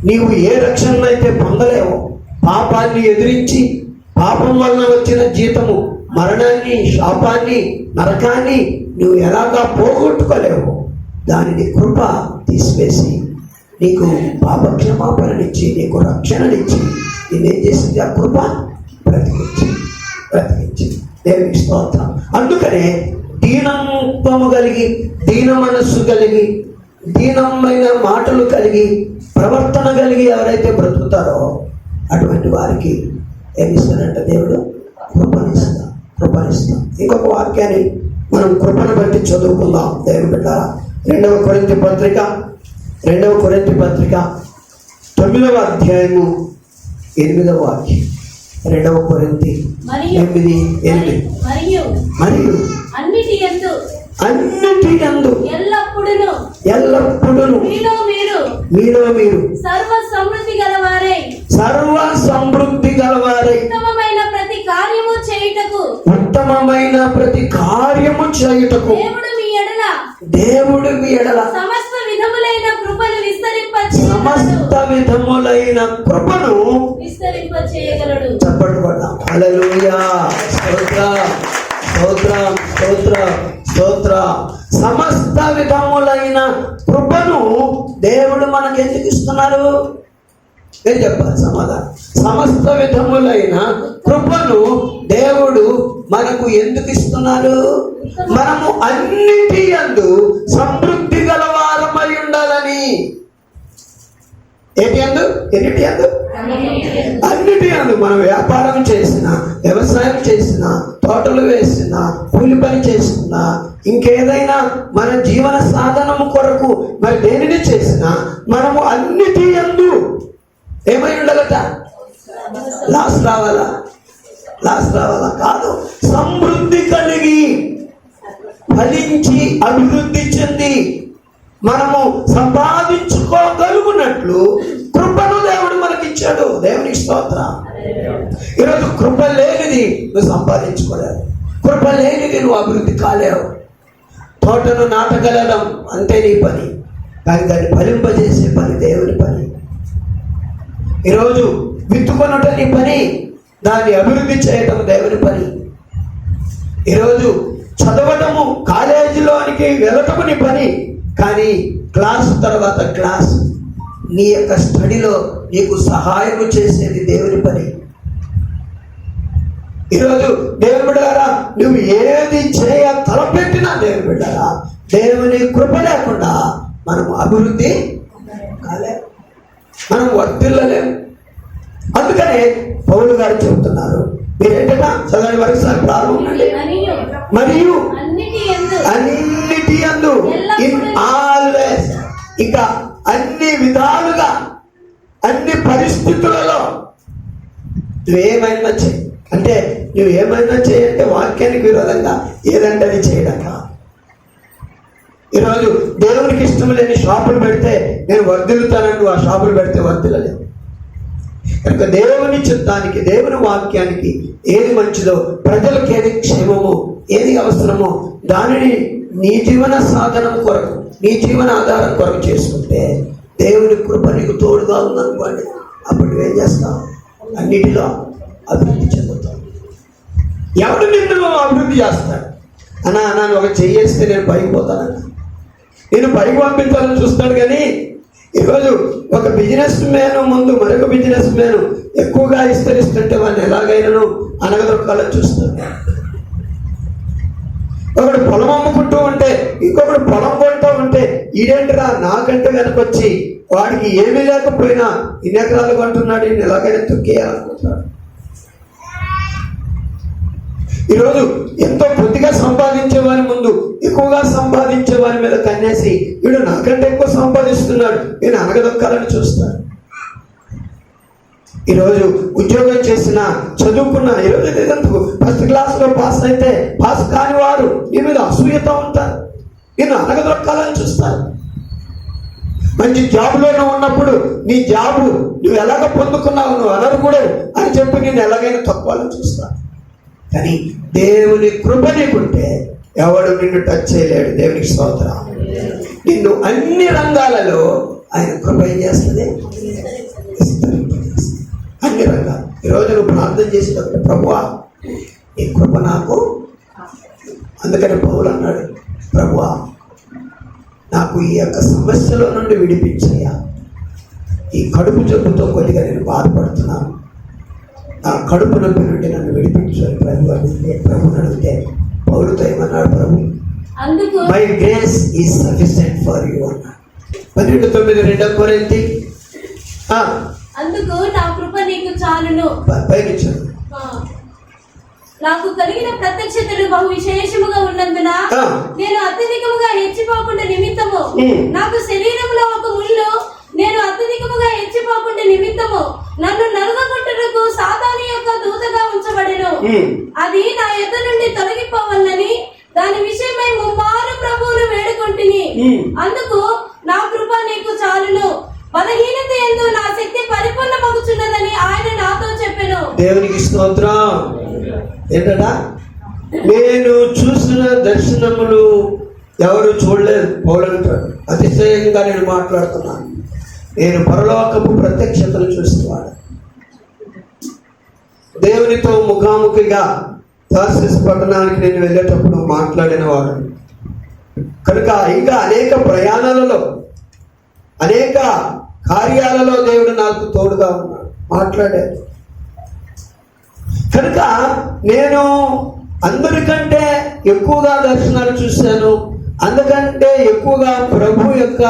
నీవు ఏ రక్షణ అయితే పొందలేవో, పాపాన్ని ఎదిరించి పాపం వలన వచ్చిన జీతము మరణాన్ని, శాపాన్ని, నరకాన్ని నువ్వు ఎలాగా పోగొట్టుకోలేవు. దానిని కృప తీసివేసి నీకు పాప క్షమాపణనిచ్చి, నీకు రక్షణనిచ్చి నేనేం చేసింది? ఆ కృప బ్రతికించి దేవునికి స్తోత్రం. అందుకనే దీనత్వము కలిగి, దీన మనస్సు కలిగి, దీనమైన మాటలు కలిగి, ప్రవర్తన కలిగి ఎవరైతే బ్రతుకుతారో అటువంటి వారికి ఏమిస్తాడంట? దేవుడు కృపనిస్తాం. ఇంకొక వాక్యాన్ని మనం కృపను బట్టి చదువుకుందాం. దేవుని బిడ్డ 2వ కొరింథీ పత్రిక 9వ అధ్యాయము 8వ వాక్యం. 2వ కొరింథీ 8:8. మరియు అన్నిటి యందు ఎల్లప్పుడూ మీలో మీరు సర్వ సమృద్ధి గలవారై ఉత్తమమైన ప్రతి కార్యము చేయుటకు దేవుడు మీ ఎడల సమస్త విధములైన కృపను విస్తరింపచేయగలడు. చప్పట్లు కొడదాం. హల్లెలూయా, స్తోత్రం. సమస్త విధములైన కృపను దేవుడు మనకు ఎందుకు ఇస్తున్నారు? ఏం చెప్పాలి సమాధానం? సమస్త విధములైన కృపను దేవుడు మనకు ఎందుకు ఇస్తున్నారు? మనము అన్నిటి యందు సమృద్ధి గలవారమై ఉండాలని. ఎన్నిటి యందు? అన్నిటి యందు. మనం వ్యాపారం చేసినా, వ్యవసాయం చేసినా, తోటలు వేసినా, కూలి పని చేసినా, ఇంకేదైనా మన జీవన సాధనము కొరకు మరి దేనిని చేసినా మనము అన్నిటి యందు ఏమై ఉండాలట? లాస్ రావాలా కాదు, సమృద్ధి కలిగి ఫలించి అభివృద్ధి చెంది మనము సంపాదించుకోగలుగునట్లు కృపను దేవుడు మనకిచ్చాడు. దేవునికి స్తోత్రం. ఈరోజు కృప లేనిది నువ్వు సంపాదించుకోలేవు, కృప లేనిది నువ్వు అభివృద్ధి కాలేవు. తోటను నాటగలడం అంతే నీ పని, కానీ దాన్ని ఫలింపజేసే పని దేవుని పని. ఈరోజు విత్తుకొనుట నీ పని, దాన్ని అభివృద్ధి చేయటం దేవుని పని. ఈరోజు చదవటము, కాలేజీలోనికి వెళ్ళటము నీ పని, కానీ క్లాసు తర్వాత క్లాస్ నీ యొక్క స్టడీలో నీకు సహాయం చేసేది దేవుని పని. ఈరోజు దేవుని బిడ్డలారా, నువ్వు ఏది చేయ తలపెట్టినా దేవుని బిడ్డలారా, దేవుని కృప లేకుండా మనం అభివృద్ధి కాలేము, మనం వర్ధిల్లలేము. అందుకనే పౌలు గారు చెబుతున్నారు, మీరేంటా చదవని వరుస ప్రారంభండి. మరియు అన్నిటి యందు, ఇన్ ఆల్వేస్, ఇక అన్ని విధాలుగా, అన్ని పరిస్థితులలో నువ్వేమైనా చెయ్యి, అంటే నువ్వు ఏమైనా చేయంటే వాక్యానికి విరోధంగా ఏదంటే అది చేయడక. ఈరోజు దేవునికి ఇష్టం లేని షాపులు పెడితే నేను వర్ధిల్లుతానని నువ్వు ఆ షాపులు పెడితే వర్ధిల్లలేదు. కనుక దేవుని చిత్తానికి, దేవుని వాక్యానికి ఏది మంచిదో, ప్రజలకు ఏది క్షేమమో, ఏది అవసరమో దానిని నీ జీవన సాధనం కొరకు, నీ జీవన ఆధారం కొరకు చేసుకుంటే దేవుని కృప నీకు తోడుగా ఉందనుకోండి. అప్పుడు నువ్వేం చేస్తావు? అన్నిటిలో అభివృద్ధి చెందుతావు. ఎవడు నిన్ను అభివృద్ధి చేస్తాడు? అన్నా నన్ను ఒక చెయ్యేస్తే నేను పైకి పోతానన్నా, నేను పైకి పంపించాలని చూస్తాడు. కానీ ఈరోజు ఒక బిజినెస్ మ్యాన్ ముందు మరొక బిజినెస్ మ్యాన్ ఎక్కువగా విస్తరిస్తుంటే వాడిని ఎలాగైనా అనగదొక్కాలని చూస్తాడు. ఒకడు పొలం అమ్ముకుంటూ ఉంటే ఇంకొకడు పొలం కొంటూ ఉంటే ఈడేంటిరా నాకంటే వెనకొచ్చి వాడికి ఏమీ లేకపోయినా ఇన్ని ఎకరాలు కొంటున్నాడు, ఈయన ఎలాగైనా తొక్కేయాలనుకుంటున్నాడు. ఈరోజు ఎంతో కొద్దిగా సంపాదించే వారి ముందు ఎక్కువగా సంపాదించే వారి మీద కన్నేసి వీడు నాకంటే ఎక్కువ సంపాదిస్తున్నాడు, నేను అనగదొక్కాలని చూస్తాడు. ఈరోజు ఉద్యోగం చేసిన, చదువుకున్న, ఈరోజు ఎందుకు ఫస్ట్ క్లాస్లో పాస్ అయితే పాస్ కాని వారు నీ మీద అసూయతో ఉంటారు, నేను అనగదొక్కాలని చూస్తారు. మంచి జాబ్లోనే ఉన్నప్పుడు నీ జాబు నువ్వు ఎలాగ పొందుకున్నావు, నువ్వు అనర్హుడు అని చెప్పి నేను ఎలాగైనా తక్కువాలని చూస్తాను. కానీ దేవుని కృప నీకుంటే ఎవడు నిన్ను టచ్ చేయలేడు. దేవునికి స్తోత్రం. నిన్ను అన్ని రంగాలలో ఆయన కృప ఏం చేస్తుంది? అన్ని రంగాలు. ఈరోజు నువ్వు ప్రార్థన చేసేటప్పుడు ప్రభువా ఈ కృప నాకు, అందుకని పౌలు అన్నాడు, ప్రభువా నాకు ఈ యొక్క సమస్యలో నుండి విడిపించయ్యా, ఈ కడుపు జబ్బుతో కొద్దిగా నేను బాధపడుతున్నాను, నా కడుపు నొప్పి నుండి నన్ను విడిపించాలి ప్రభు అడిగితే, ప్రభు అడిగితే పౌలుతో ఏమన్నాడు? ప్రభు my grace is sufficient for you అన్నాడు. 12:9 కొరింథీ. అందుకు నా కృప నీకు చాలును. పైకిచ్చాడు. నాకు కలిగిన ప్రత్యక్షతలు బహు విశేషముగా ఉన్నందున నేను అత్యధికముగా హెచ్చిపోకుండా నిమిత్తము, నాకు శరీరంలో ఒక ముళ్ళు నేను అత్యధికముగా హెచ్చిపోకుండా నిమిత్తము నన్ను నలుగగొట్టుటకు సాతాను యొక్క దూతగా ఉంచబడెను. అది నా యొద్ద నుండి తొలగిపోవాలని దాని విషయమై ముమ్మారు ప్రభువును వేడుకొంటిని. అందుకు నా కృప నీకు చాలును, బలహీనత యందు నా శక్తి పరిపూర్ణమగుచున్నదని ఆయన నాతో చెప్పెను. దేవునికి స్తోత్రం. ఏంటట? నేను చూసిన దర్శనములు ఎవరు చూడలేదు పౌలు అంటాడు. అతిశయంగా నేను మాట్లాడుతున్నాను, నేను పరలోకపు ప్రత్యక్షతను చూసేవాడు, దేవునితో ముఖాముఖిగా తార్సీసు పట్టణానికి నేను వెళ్ళేటప్పుడు మాట్లాడిన వాడు. కనుక ఇంకా అనేక ప్రయాణాలలో, అనేక కార్యాలలో దేవుడు నాకు తోడుగా ఉన్నాడు, మాట్లాడాడు. కనుక నేను అందరికంటే ఎక్కువగా దర్శనాలు చూశాను, అందుకంటే ఎక్కువగా ప్రభు యొక్క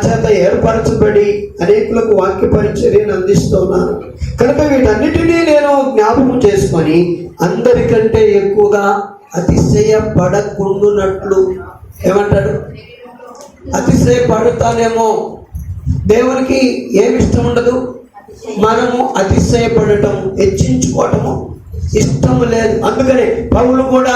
చేత ఏర్పరచబడి అనేకులకు వాక్య పరిచర్యను అందిస్తున్నాను. కనుక వీటన్నిటినీ నేను జ్ఞాపకం చేసుకొని అందరికంటే ఎక్కువగా అతిశయపడకుండునట్లు, ఏమంటాడు? అతిశయపడతానేమో. దేవునికి ఏమి ఇష్టం ఉండదు? మనము అతిశయపడటం, హెచ్చించుకోవటము ఇష్టము లేదు. అందుకని పౌలు కూడా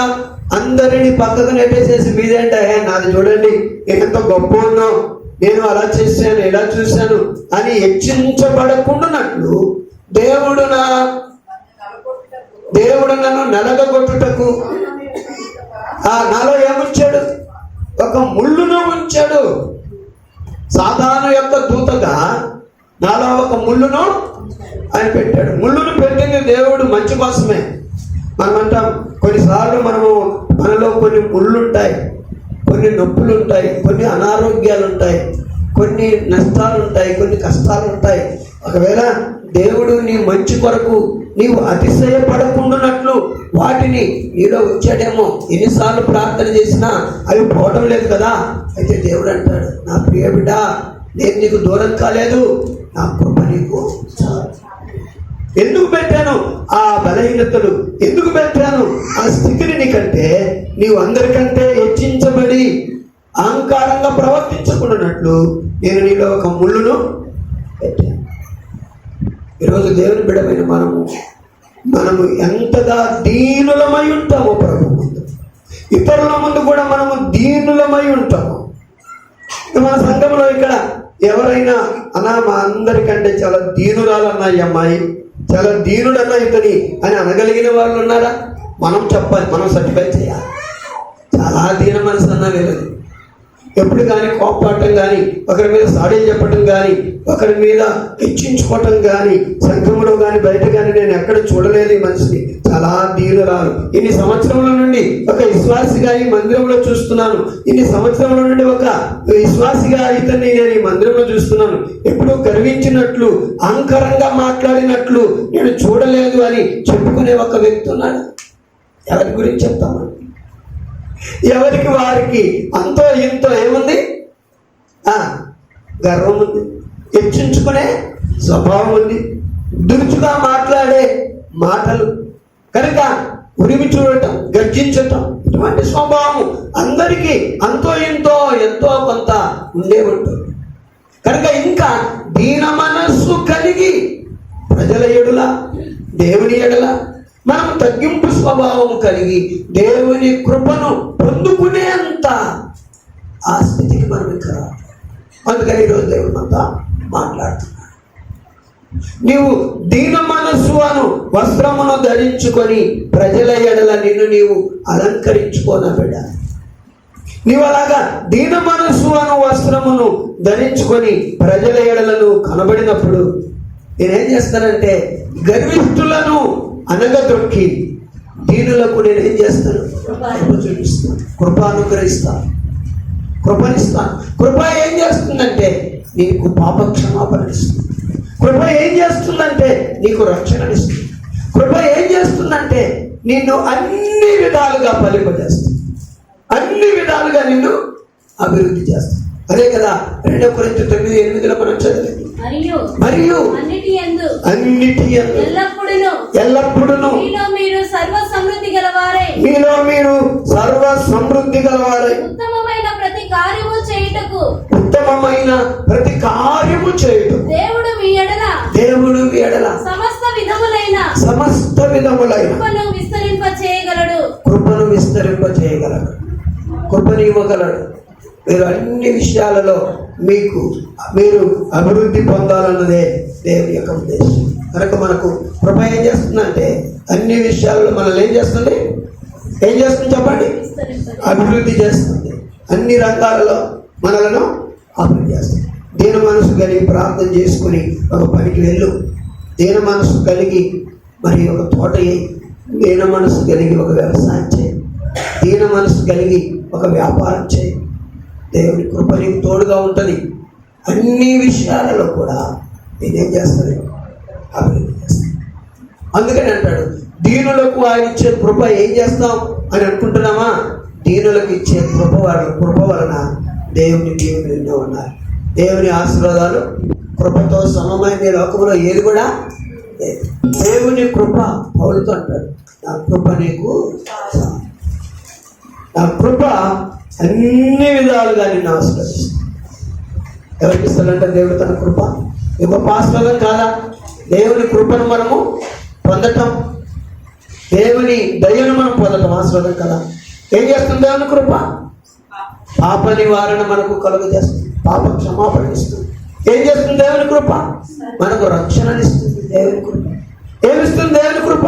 అందరినీ పక్కకు నెట్టేసేసి మీదేంటే నాది చూడండి నేను ఎంత గొప్ప ఉన్నావు, నేను అలా చేశాను ఇలా చూశాను అని హెచ్చించబడకుండానట్లు దేవుడు నన్ను నలగగొట్టుటకు నాలో ఏముంచాడు? ఒక ముళ్ళును ఉంచాడు. సాతాను యొక్క దూతగా నాలో ఒక ముళ్ళును ఆయన పెట్టాడు. ముళ్ళును పెట్టింది దేవుడు మంచి కోసమే. మనం అంటాం కొన్నిసార్లు మనలో కొన్ని ముళ్ళు ఉంటాయి, కొన్ని నొప్పులు ఉంటాయి, కొన్ని అనారోగ్యాలు ఉంటాయి, కొన్ని నష్టాలు ఉంటాయి, కొన్ని కష్టాలు ఉంటాయి. ఒకవేళ దేవుడు నీ మంచి కొరకు నీవు అతిశయపడకుండానట్లు వాటిని నీలో ఉంచాడేమో. ఎన్నిసార్లు ప్రార్థన చేసినా అవి పోవటం లేదు కదా. అయితే దేవుడు అంటాడు, నా ప్రియ బిడ్డ నేను నీకు దూరం కాలేదు, నా కృప నీకు చాలు. ఎందుకు పెట్టాను ఆ బలహీనతలు, ఎందుకు పెట్టాను ఆ స్థితిని నీకంటే నీవు అందరికంటే హెచ్చించబడి అహంకారంగా ప్రవర్తించకుండానట్లు నేను నీలో ఒక ముళ్ళును పెట్టాను. ఈరోజు దేవుని బిడ్డమైన మనము మనము ఎంతగా దీనులమై ఉంటామో ప్రభు ముందు, ఇతరుల ముందు కూడా మనము దీనులమై ఉంటాము. మన సంఘంలో ఇక్కడ ఎవరైనా అన్నా మా అందరికంటే చాలా దీనురాలన్నా ఈ అమ్మాయి, చాలా దీనుడన్నా ఇతని అని అనగలిగిన వాళ్ళు ఉన్నారా? మనం చెప్పాలి, మనం సర్టిఫై చేయాలి. చాలా దీన మనసు అన్నా వెళ్ళదు. ఎప్పుడు కానీ కోపాటం కానీ, ఒకరి మీద సాడీలు చెప్పటం కానీ, ఒకరి మీద హెచ్చించుకోవటం కానీ, సంఘంలో కానీ బయట కానీ నేను ఎక్కడ చూడలేదు ఈ మనిషిని. చాలా దీనురాలు. ఇన్ని సంవత్సరముల నుండి ఒక విశ్వాసిగా ఈ మందిరంలో చూస్తున్నాను. ఇన్ని సంవత్సరముల నుండి ఒక విశ్వాసిగా ఇతన్ని నేను ఈ మందిరంలో చూస్తున్నాను. ఎప్పుడు గర్వించినట్లు, అహంకారంగా మాట్లాడినట్లు నేను చూడలేదు అని చెప్పుకునే ఒక వ్యక్తి ఉన్నాడు. ఎవరి గురించి చెప్తామండి? ఎవరికి వారికి అంతో ఇంతో ఏముంది? గర్వం ఉంది, హెచ్చించుకునే స్వభావం ఉంది, దురుచుగా మాట్లాడే మాటలు, కనుక ఉరిమి చూడటం, గర్జించటం, ఇటువంటి స్వభావం అందరికీ అంతో ఇంతో ఎంతో కొంత ఉండే ఉంటుంది. కనుక ఇంకా దీన మనస్సు కలిగి ప్రజల ఎడుల, దేవుని ఎడల మనం తగ్గింపు స్వభావం కలిగి దేవుని కృపను పొందుకునేంత ఆ స్థితికి మనం ఇంకా రావాలి. అందుకని ఈరోజు దేవుడు మనతో మాట్లాడుతున్నాడు. నీవు దీన మనస్సు అను వస్త్రమును ధరించుకొని ప్రజల ఎడల నిన్ను నీవు అలంకరించుకోనబెడా. నీవు అలాగా దీన మనస్సు అను వస్త్రమును ధరించుకొని ప్రజల ఎడలను కనబడినప్పుడు నేనేం చేస్తానంటే గర్విష్ఠులను అనగదొక్కి దీనులకు నేనేం చేస్తాను? కృప చూపిస్తాను, కృప అనుగ్రహిస్తాను, కృపనిస్తాను. కృప ఏం చేస్తుందంటే నీకు పాప క్షమాపణ ఇస్తుంది. కృప ఏం చేస్తుందంటే నీకు రక్షణనిస్తుంది. కృప ఏం చేస్తుందంటే నిన్ను అన్ని విధాలుగా ఫలింపజేస్తుంది, అన్ని విధాలుగా నిన్ను అభివృద్ధి చేస్తుంది. అదే కదా 2 కొరింథీ 9:8 మనం చదివింది. మరియు అన్నిటి యందు ఎల్లప్పుడూను మీలో మీరు సర్వ సమృద్ధి గలవారై ఉత్తమమైన ప్రతి కార్యము చేయుటకు దేవుడు మీ ఎడల సమస్త విధములైన కృపను విస్తరింప చేయగలడు, కృపను ఇవ్వగలడు. మీరు అన్ని విషయాలలో మీరు అభివృద్ధి పొందాలన్నదే దేవుని యొక్క ఉద్దేశం. కనుక మనకు కృప ఏం చేస్తుందంటే అన్ని విషయాలలో మనల్ని ఏం చేస్తుంది చెప్పండి? అభివృద్ధి చేస్తుంది. అన్ని రంగాలలో మనలను అభివృద్ధి చేస్తుంది. దీన మనసు కలిగి ప్రార్థన చేసుకుని ఒక పనికి వెళ్ళు, దీన మనసు కలిగి మరి ఒక తోట వేయి, దీన మనసు కలిగి ఒక వ్యవసాయం చేయి, దీన మనసు కలిగి ఒక వ్యాపారం చేయి. దేవుని కృప నీకు తోడుగా ఉంటుంది. అన్ని విషయాలలో కూడా నేనేం చేస్తాను? అభివృద్ధి చేస్తాను. అందుకని అంటాడు దీనులకు ఆయన ఇచ్చే కృప ఏం చేస్తాం అని అనుకుంటున్నామా? దీనులకు ఇచ్చే కృప వలన దేవుని దీవులు ఎన్నో ఉన్నాయి. దేవుని ఆశీర్వాదాలు కృపతో సమమైన లోకంలో ఏది కూడా లేదు. దేవుని కృప పౌలుతో అంటాడు, నా కృప నీకు, నా కృప అన్ని విధాలుగా నిన్ను ఆశీర్వదిస్తాడు. ఎవరికి ఇస్తాడంటే దేవుడు తన కృప. ఇది గొప్ప ఆశీర్వాదం కాదా? దేవుని కృపను మనము పొందటం, దేవుని దయను మనం పొందటం ఆశీర్వాదం కదా. ఏం చేస్తుంది దేవుని కృప? పాప నివారణ మనకు కలుగు చేస్తుంది, పాప క్షమాపణ ఇస్తుంది. ఏం చేస్తుంది దేవుని కృప? మనకు రక్షణనిస్తుంది. దేవుని కృప ఏమిస్తుంది? దేవుని కృప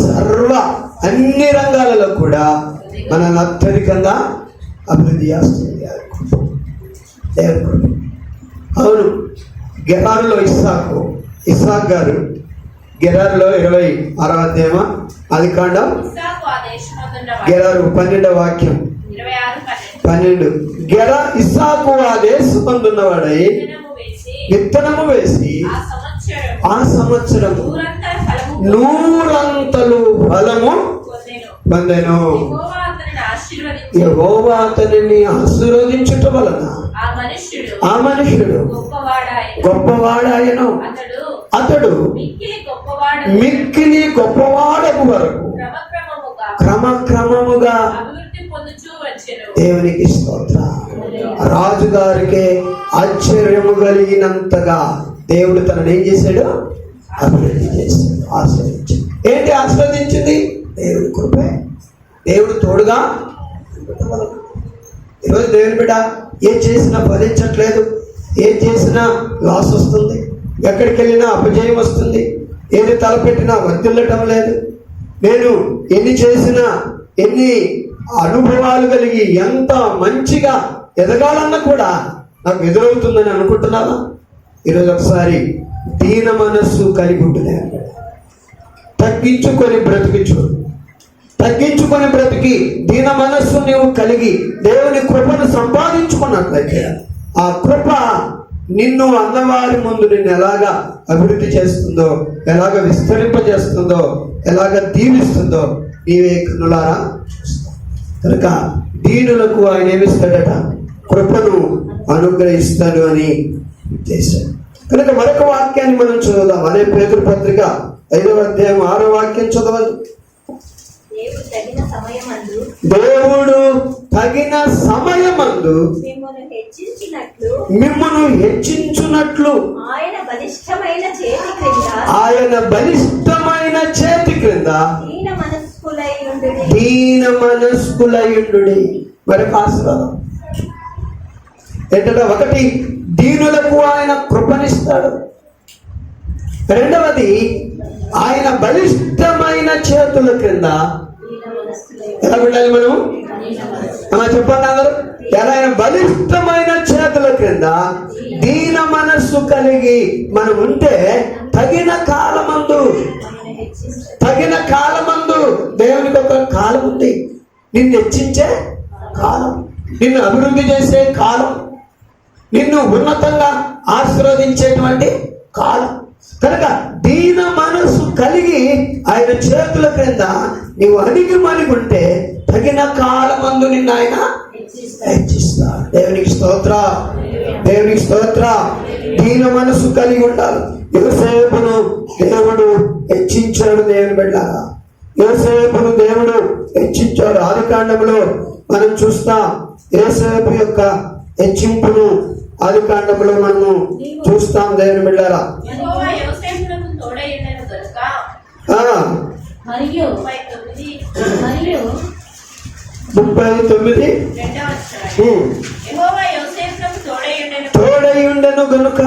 సర్వ అన్ని రంగాలలో కూడా మనల్ని అత్యధికంగా అభివృద్ధి చేస్తుంది దేవుని కృప. అవును, గెరారులో ఇస్సాక్ గారు గెరారులో 26వ అధ్యాయం ఆదికాండం గెరారు 12వ వాక్యం 12. ఇస్సాకు ఆ దేశమందున్నవాడై విత్తనము వేసి ఆ సంవత్సరం 100 ఫలము పొందెను. యెహోవా అతనిని ఆశీర్వదించుట వలన ఆ మనుష్యుడు గొప్పవాడాయను. అతడు మిక్కిలి గొప్పవాడకు వరకు క్రమక్రమముగా దేవునికి స్తోత్రం. రాజుగారికి ఆశ్చర్యము కలిగినంతగా దేవుడు తనని ఏం చేశాడు? అభివృద్ధి చేశాడు, ఆశ్రయించాడు. ఏంటి ఆస్వాదించింది? దేవుడి కృపే. దేవుడు తోడుగా. ఈరోజు దేవుని బిడ్డ ఏం చేసినా ఫలించట్లేదు, ఏం చేసినా లాస్ వస్తుంది, ఎక్కడికి వెళ్ళినా అపజయం వస్తుంది, ఏది తలపెట్టినా వర్ధిల్లటం లేదు. నేను ఎన్ని చేసినా, ఎన్ని అనుభవాలు కలిగి ఎంత మంచిగా ఎదగాలన్నా కూడా నాకు ఎదురవుతుందని అనుకుంటున్నావా? ఈరోజు ఒకసారి దీన మనస్సు కలిగి ఉంటుంది. తగ్గించుకొని బ్రతికించు, తగ్గించుకొని బ్రతికి దీన మనస్సు నీవు కలిగి దేవుని కృపను సంపాదించుకున్నట్లయితే ఆ కృప నిన్ను అన్నవారి ముందు నిన్ను ఎలాగా అభివృద్ధి చేస్తుందో, ఎలాగ విస్తరింపజేస్తుందో, ఎలాగ దీవిస్తుందో నీవే కన్నులారా చూస్తావు. కనుక దీనులకు ఆయన ఏమిస్తాడట? కృపను అనుగ్రహిస్తాడు అని చేశాడు. కనుక మరొక వాక్యాన్ని మనం చదువుదాం. అదే పేతురు పత్రిక 5వ అధ్యాయం 6వ వాక్యం చదవండి. దేవుడు తగిన సమయమందు మిమ్మును హెచ్చించునట్లు ఆయన బలిష్టమైన చేతి క్రింద దీన మనస్కులయుండుడి. మరొక ఆశీర్వాదం ఏంటంటే, ఒకటి దీనులకు ఆయన కృపనిస్తాడు, రెండవది ఆయన బలిష్టమైన చేతుల క్రింద ఎలా ఉండాలి మనం? చెప్పండి అందరూ. ఎలా? ఆయన బలిష్టమైన చేతుల క్రింద దీన మనస్సు కలిగి మనం ఉంటే తగిన కాలమందు దేవునికి ఒక కాలం ఉంది. నిన్ను హెచ్చించే కాలం, నిన్ను అభివృద్ధి చేసే కాలం, నిన్ను ఉన్నతంగా ఆశీర్వదించేటువంటి కాలం. కనుక దీన మనసు కలిగి ఆయన చేతుల క్రింద నీవు అణిగి మణిగుంటే తగిన కాలమందు నిన్ను ఆయన హెచ్చిస్తాడు. దేవునికి స్తోత్ర, దేవునికి స్తోత్ర. దీన మనసు కలిగి ఉండాలి. యోసేపును దేవుడు హెచ్చించాడు. దేవుని బిడ్డలారా, యోసేపును దేవుడు హెచ్చించాడు. ఆదికాండంలో మనం చూస్తాం యోసేపు యొక్క హెచ్చింపును. ఆదికాండంలో మనము చూస్తాం. దేవుని బిడ్డలారా, మరియు 39 తోడయుండెను గనుక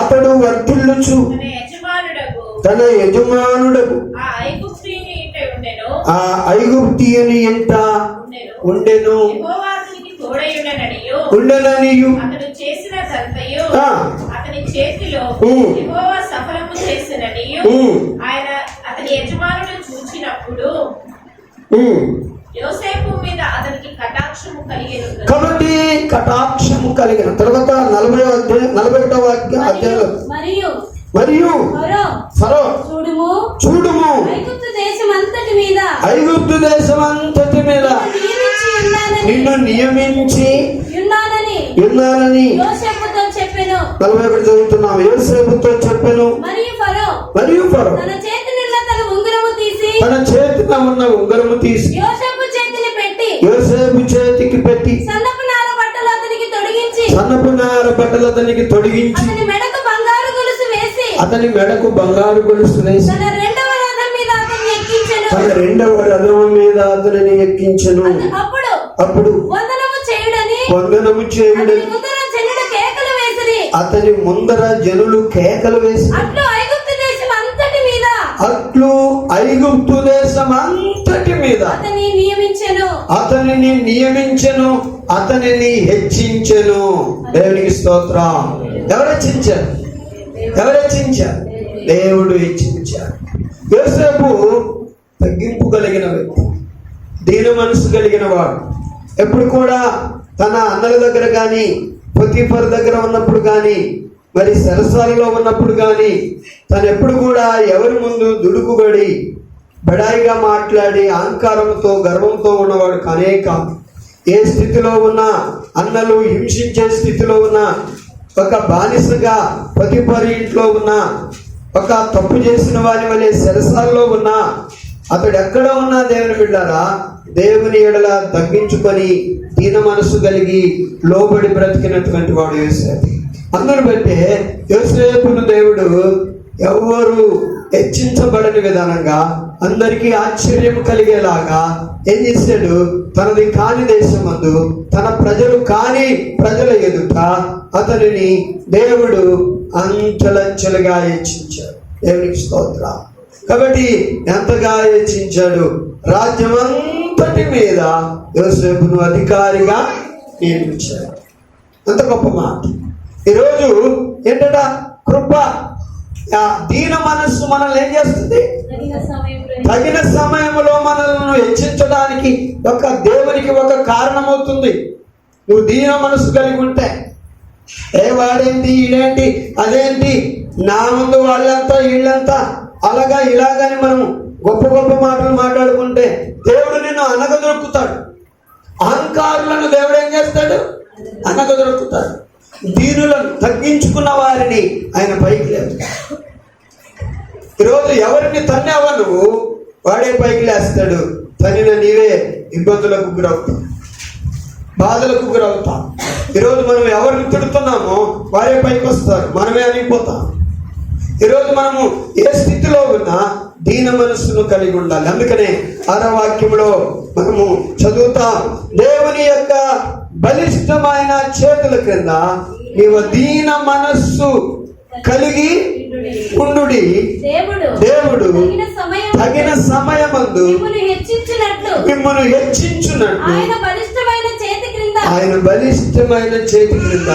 అతడు వర్ధిల్లుచు తన యజమానుడకు ఆ ఐగుప్తీయుని ఇంట ఉండెను. ఉండననియు అతని చేతిలో యెహోవా సఫలము చేసిననియు ఆయన అతని యజమానుడు చూచినప్పుడు యోసేపు మీద అతనికి కటాక్షము కలిగెను. కాబట్టి కటాక్షము కలిగిన తర్వాత 41వ అధ్యాయంలో మరియు ఫరో చూడుము ఐగుప్తు దేశమంతటి మీద నిన్ను నియమించి ఉన్నానని యోసేపుతో చెప్పెను. 41 చదువుతున్నాం. యోసేపుతో చెప్పెను. మరియు ఫరో తన చేతిలో ఉన్న ఉంగరము తీసి యోసేపు చేతికి పెట్టి సన్నపు నార బట్టలు అతనికి తొడిగించి అతని మెడకు బంగారు గొలుసు వేసి తన రెండవ రథం మీద అతనిని ఎక్కించెను. అప్పుడు వందనము చేయుడని అతని ముందర జనులు కేకలు వేసి అట్లు ఐగుప్తు దేశం అంతటి మీద అతనిని నియమించెను, అతనిని హెచ్చించెను. దేవునికి స్తోత్రం. ఎవరు హెచ్చించారు? దేవుడు హెచ్చించాడు. యోసేపు తగ్గింపు కలిగిన వ్యక్తి, దీన మనసు కలిగిన వాడు. ఎప్పుడు కూడా తన అన్నల దగ్గర కానీ, పొతీఫర్ దగ్గర ఉన్నప్పుడు కానీ, మరి సరసాలలో ఉన్నప్పుడు కానీ తను ఎప్పుడు కూడా ఎవరి ముందు దుడుకుబడి బడాయిగా మాట్లాడి అహంకారంతో గర్వంతో ఉన్నవాడు కానే కాదు. ఏ స్థితిలో ఉన్నా, అన్నలు హింసించే స్థితిలో ఉన్నా, ఒక బానిసగా పొతీఫర్ ఇంట్లో ఉన్నా, ఒక తప్పు చేసిన వారి వలె సరసాల్లో ఉన్నా, అతడు ఎక్కడ ఉన్నా దేవుని బిడ్డారా దేవుని ఎడల తగ్గించుకొని దీన మనసు కలిగి లోబడి బ్రతికినటువంటి వాడు యోసేపు. అందరూ బట్టే యోసేపును దేవుడు ఎవరు హెచ్చించబడని విధానంగా అందరికీ ఆశ్చర్యం కలిగేలాగా ఏం చేశాడు? తనది కాని దేశమందు తన ప్రజలు కాని ప్రజల ఎదుట అతనిని దేవుడు అంచెలంచెలుగా హెచ్చించాడు. దేవునికి స్తోత్రం. కాబట్టి ఎంతగా హెచ్చించాడు? రాజ్యమంతటి మీద యోసేపును అధికారిగా నియమించాడు. అంత గొప్ప మాట. ఈరోజు ఏంటట? కృప, దీన మనస్సు మనల్ని ఏం చేస్తుంది? తగిన సమయంలో మనల్ని హెచ్చించడానికి దేవునికి ఒక కారణమవుతుంది. నువ్వు దీన మనస్సు కలిగి ఉంటే, వాడేంటి, ఈడేంటి, అదేంటి, నా ముందు వాళ్ళంతా వీళ్ళంతా అలాగా ఇలాగని మనం గొప్ప గొప్ప మాటలు మాట్లాడుకుంటే దేవుడు నిన్ను అనగదొరుకుతాడు. అహంకారులను దేవుడు ఏం చేస్తాడు? అనగదొరుకుతాడు. దీనులను, తగ్గించుకున్న వారిని ఆయన పైకి లేపుతాడు. ఈరోజు ఎవరిని తన్నావా నువ్వు, వాడే పైకి లేస్తాడు. తనిన నీవే ఇబ్బందులకు గురవుతావు, బాధలకు గురవుతాం. ఈరోజు మనం ఎవరిని తిడుతున్నామో వారే పైకి వస్తారు, మనమే అనిపోతాం. ఈరోజు మనము ఏ స్థితిలో ఉన్నా దీన మనస్సును కలిగి ఉండాలి. అందుకనే 6వ వాక్యంలో మనము చదువుతాం, దేవుని యొక్క బలిష్టమైన చేతుల క్రింద నీవు దీన మనస్సు కలిగి ఉండుడి. దేవుడు తగిన సమయమందు మిమ్మల్ని హెచ్చించున్నట్లు ఆయన బలిష్టమైన చేతి క్రింద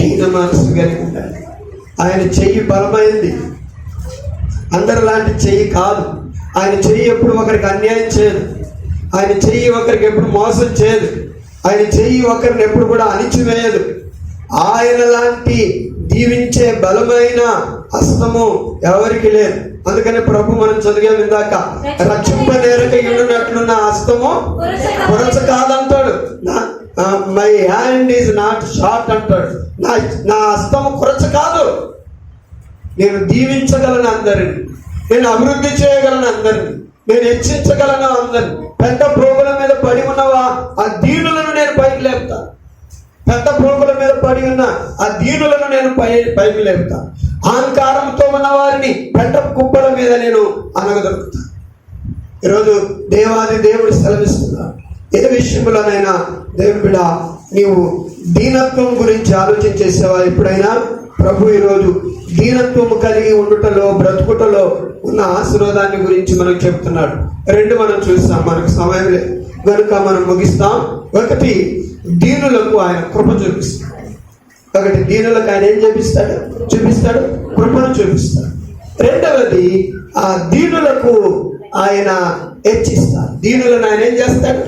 దీన మనస్సు కలిగి ఉండాలి. ఆయన చెయ్యి బలమైంది, అందరిలాంటి చెయ్యి కాదు. ఆయన చెయ్యి ఎప్పుడు ఒకరికి అన్యాయం చేయదు. ఆయన చెయ్యి ఒకరికి ఎప్పుడు మోసం చేయదు. ఆయన చెయ్యి ఒకరిని ఎప్పుడు కూడా అణిచివేయదు. ఆయన లాంటి దీవించే బలమైన హస్తము ఎవరికి లేదు. అందుకని ప్రభు మనం చదివాం ఇందాక, రక్షింపనేరక ఇడునట్లున్న హస్తము కొరచ కాదంటాడు. My hand is not short అంటాడు. నా హస్తము కొరచ కాదు. నేను దీవించగలను అందరిని, నేను అభివృద్ధి చేయగలను అందరిని, నేను హెచ్చించగలను అందరిని. పెద్ద ప్రోగుల మీద పడి ఉన్నవా ఆ దీనులను నేను పైకి లేపుతాను. పెద్ద ప్రోగుల మీద పడి ఉన్న ఆ దీనులను నేను పైకి లేపుతాను. అహంకారంతో ఉన్న వారిని పెద్ద కుప్పల మీద నేను అనగదొరుకుతాను. ఈరోజు దేవాది దేవుడు సెలవిస్తున్నాడు. ఏ విషయంలోనైనా దేవుడి బిడ్డ నీవు దీనత్వం గురించి ఆలోచన చేసేవా ఎప్పుడైనా? ప్రభు ఈరోజు దీనత్వం కలిగి ఉండుటలో, బ్రతుకుటలో ఉన్న ఆశీర్వాదాన్ని గురించి మనకు చెప్తున్నాడు. 2 మనం చూస్తాం, మనకు సమయం లేదు కనుక మనం ముగిస్తాం. 1, దీనులకు ఆయన కృప చూపిస్తాడు. 1, దీనులకు ఆయన ఏం చూపిస్తాడు? కృపను చూపిస్తాడు. 2వది, ఆ దీనులకు ఆయన హెచ్చిస్తాడు. దీనులను ఆయన ఏం చేస్తాడు?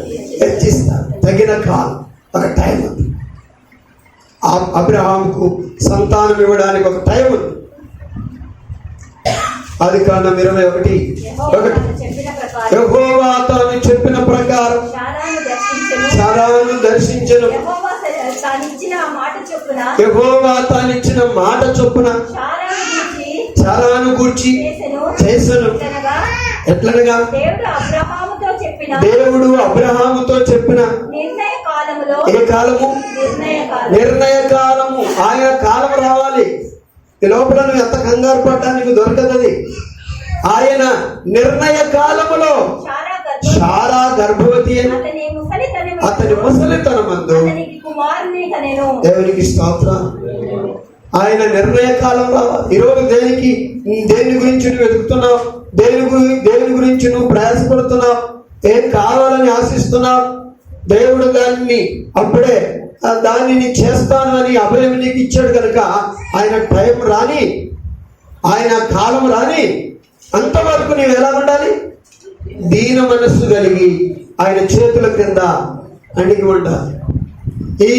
హెచ్చిస్తాడు. తగిన కాలం, ఒక టైం ఉంది. అబ్రహాముకు సంతానం ఇవ్వడానికి ఒక టైం ఉంది. ఆదికాండం 21:1 యెహోవా తాను చెప్పిన ప్రకారం సారాను దర్శించెను. యెహోవా తానిచ్చిన మాట చొప్పున సారాను గూర్చి చేసెను. ఎట్లనగా దేవుడు అబ్రహాముతో చెప్పిన ఏ కాలము? నిర్ణయ కాలము. ఆయన కాలం రావాలి. ఈ లోపల నువ్వు ఎంత కంగారు పడ్డానికి దొరకదు. ఆయన నిర్ణయ కాలములో శారా గర్భవతి అని అతని ముసలితనమందు దేవునికి స్తోత్రం. ఆయన నిర్ణయ కాలం రావాలి. ఈరోజు దేని గురించి నువ్వు వెతుకుతున్నావు? దేని గురించి నువ్వు ప్రయాసపడుతున్నావు? ఏం కావాలని ఆశిస్తున్నావు? దేవుడు అప్పుడే దానిని చేస్తాను అని అభయం నీకు ఇచ్చాడు కనుక ఆయన టైం రాని, ఆయన కాలం రాని అంతవరకు నీవు ఎలా ఉండాలి? దీన మనస్సు కలిగి ఆయన చేతుల క్రింద అణిగి ఉండాలి. ఈ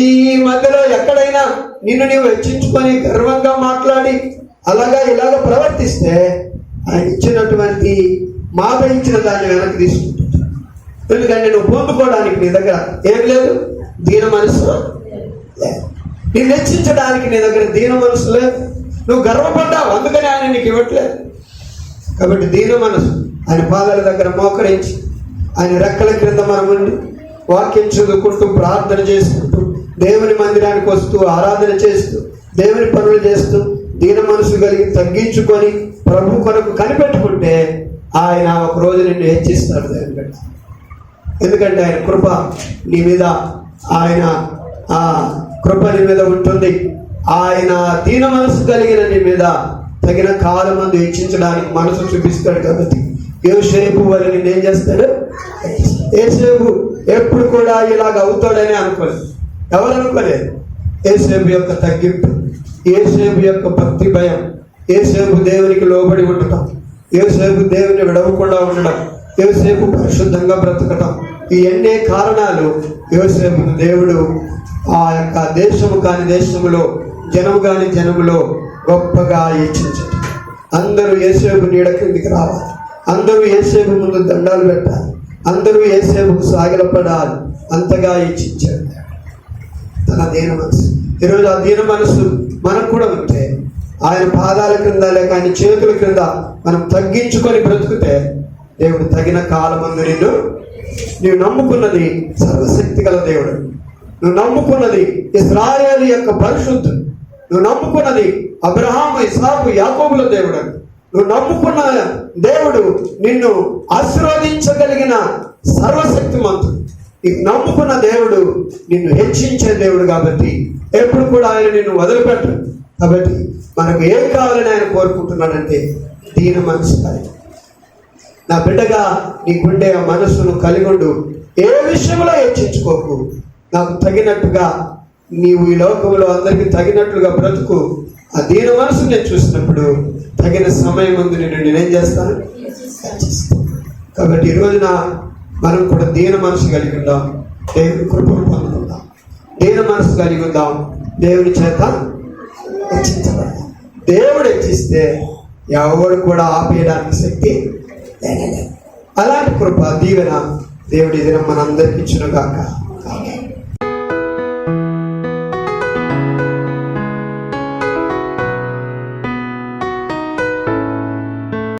మధ్యలో ఎక్కడైనా నిన్ను నీవు హెచ్చించుకొని గర్వంగా మాట్లాడి ఇలాగా ప్రవర్తిస్తే ఆయన ఇచ్చినటువంటి మాట ఇచ్చిన దాన్ని వెనక్కి తీసుకుంటాడు. ఎందుకంటే నువ్వు పొందుకోవడానికి నీ దగ్గర ఏం లేదు, దీన మనసు లేదు. నిన్ను హెచ్చించడానికి నీ దగ్గర దీన మనసు లేదు. నువ్వు గర్వపడ్డావు, అందుకని ఆయన నీకు ఇవ్వట్లేదు. కాబట్టి దీన మనసు ఆయన పాదాల దగ్గర మోకరించి ఆయన రెక్కల క్రింద మనం ఉండి వాక్యం చదువుకుంటూ, ప్రార్థన చేసుకుంటూ, దేవుని మందిరానికి వస్తూ, ఆరాధన చేస్తూ, దేవుని పనులు చేస్తూ, దీన మనసు కలిగి తగ్గించుకొని ప్రభు కొరకు కనిపెట్టుకుంటే ఆయన ఒక రోజు నిన్ను హెచ్చిస్తాడు దేవుని బిడ్డ. ఎందుకంటే ఆయన కృప నీ మీద, ఆయన ఆ కృప నీ మీద ఉంటుంది. ఆయన దీన మనసు కలిగిన నీ మీద తగిన కాలం మందు హెచ్చించడానికి మనసు చూపిస్తాడు. కాబట్టి యోసేపు వారి నిన్ను ఏం చేస్తాడు? యోసేపు ఎప్పుడు కూడా ఇలాగ అవుతాడని అనుకోలేదు. ఎవరు అనుకోలేదు? యోసేపు యొక్క తగ్గింపు, యోసేపు యొక్క భక్తి భయం, యోసేపు దేవునికి లోబడి ఉండటం, యోసేపు దేవుని విడవకుండా ఉండడం, యోసేపు పరిశుద్ధంగా బ్రతకటం, ఈ ఎన్నే కారణాలు యోసేపుకు దేవుడు ఆ యొక్క దేశము కాని దేశములో, జనము కాని జనములో గొప్పగా హెచ్చించటం. అందరూ యోసేపు నీడ కిందికి రావాలి, అందరూ యోసేపు ముందు దండాలు పెట్టాలి, అందరూ యోసేపుకు సాగిలపడాలి. అంతగా హెచ్చించాడు తన దీన మనసు. ఈరోజు ఆ దీన మనసు మనకు కూడా ఉంటే, ఆయన పాదాల క్రింద లేక ఆయన చేతుల క్రింద మనం తగ్గించుకొని బ్రతుకుతే దేవుడు తగిన కాలమందు నీవు నమ్ముకున్నది సర్వశక్తి గల దేవుడు, నువ్వు నమ్ముకున్నది ఇశ్రాయేలు యొక్క పరిశుద్ధుడు, నువ్వు నమ్ముకున్నది అబ్రహాము, ఇస్సాకు, యాకోబుల దేవుడు, నువ్వు నమ్ముకున్న దేవుడు నిన్ను ఆశీర్వదించగలిగిన సర్వశక్తిమంతుడు, నీకు నమ్ముకున్న దేవుడు నిన్ను హెచ్చించే దేవుడు. కాబట్టి ఎప్పుడు కూడా ఆయన నిన్ను వదిలిపెట్టడు. కాబట్టి మనకు ఏం కావాలని ఆయన కోరుకుంటున్నాడంటే దీన మనసు కలిగి, నా బిడ్డగా నీకుండే ఆ మనసును కలిగొండు. ఏ విషయంలో హెచ్చించుకోకు, నాకు తగినట్టుగా నీవు ఈ లోకంలో అందరికీ తగినట్లుగా బ్రతుకు. ఆ దీన మనసు నేను చూసినప్పుడు తగిన సమయం ముందు నేనేం చేస్తాను? కాబట్టి ఈ రోజున మనం కూడా దీన మనసు కలిగి ఉందాం, దేవుని కృపను పొందుకుందాం. దీన మనసు కలిగి ఉందాం, దేవుని చేత హెచ్చించబడదాం. దేవుడు హెచ్చిస్తే ఎవరు కూడా ఆపేయడానికి శక్తి లేనే లేదు. అలాంటి కృప దీవెన దేవుడి దినం మనందరికి ఇచ్చును గాక.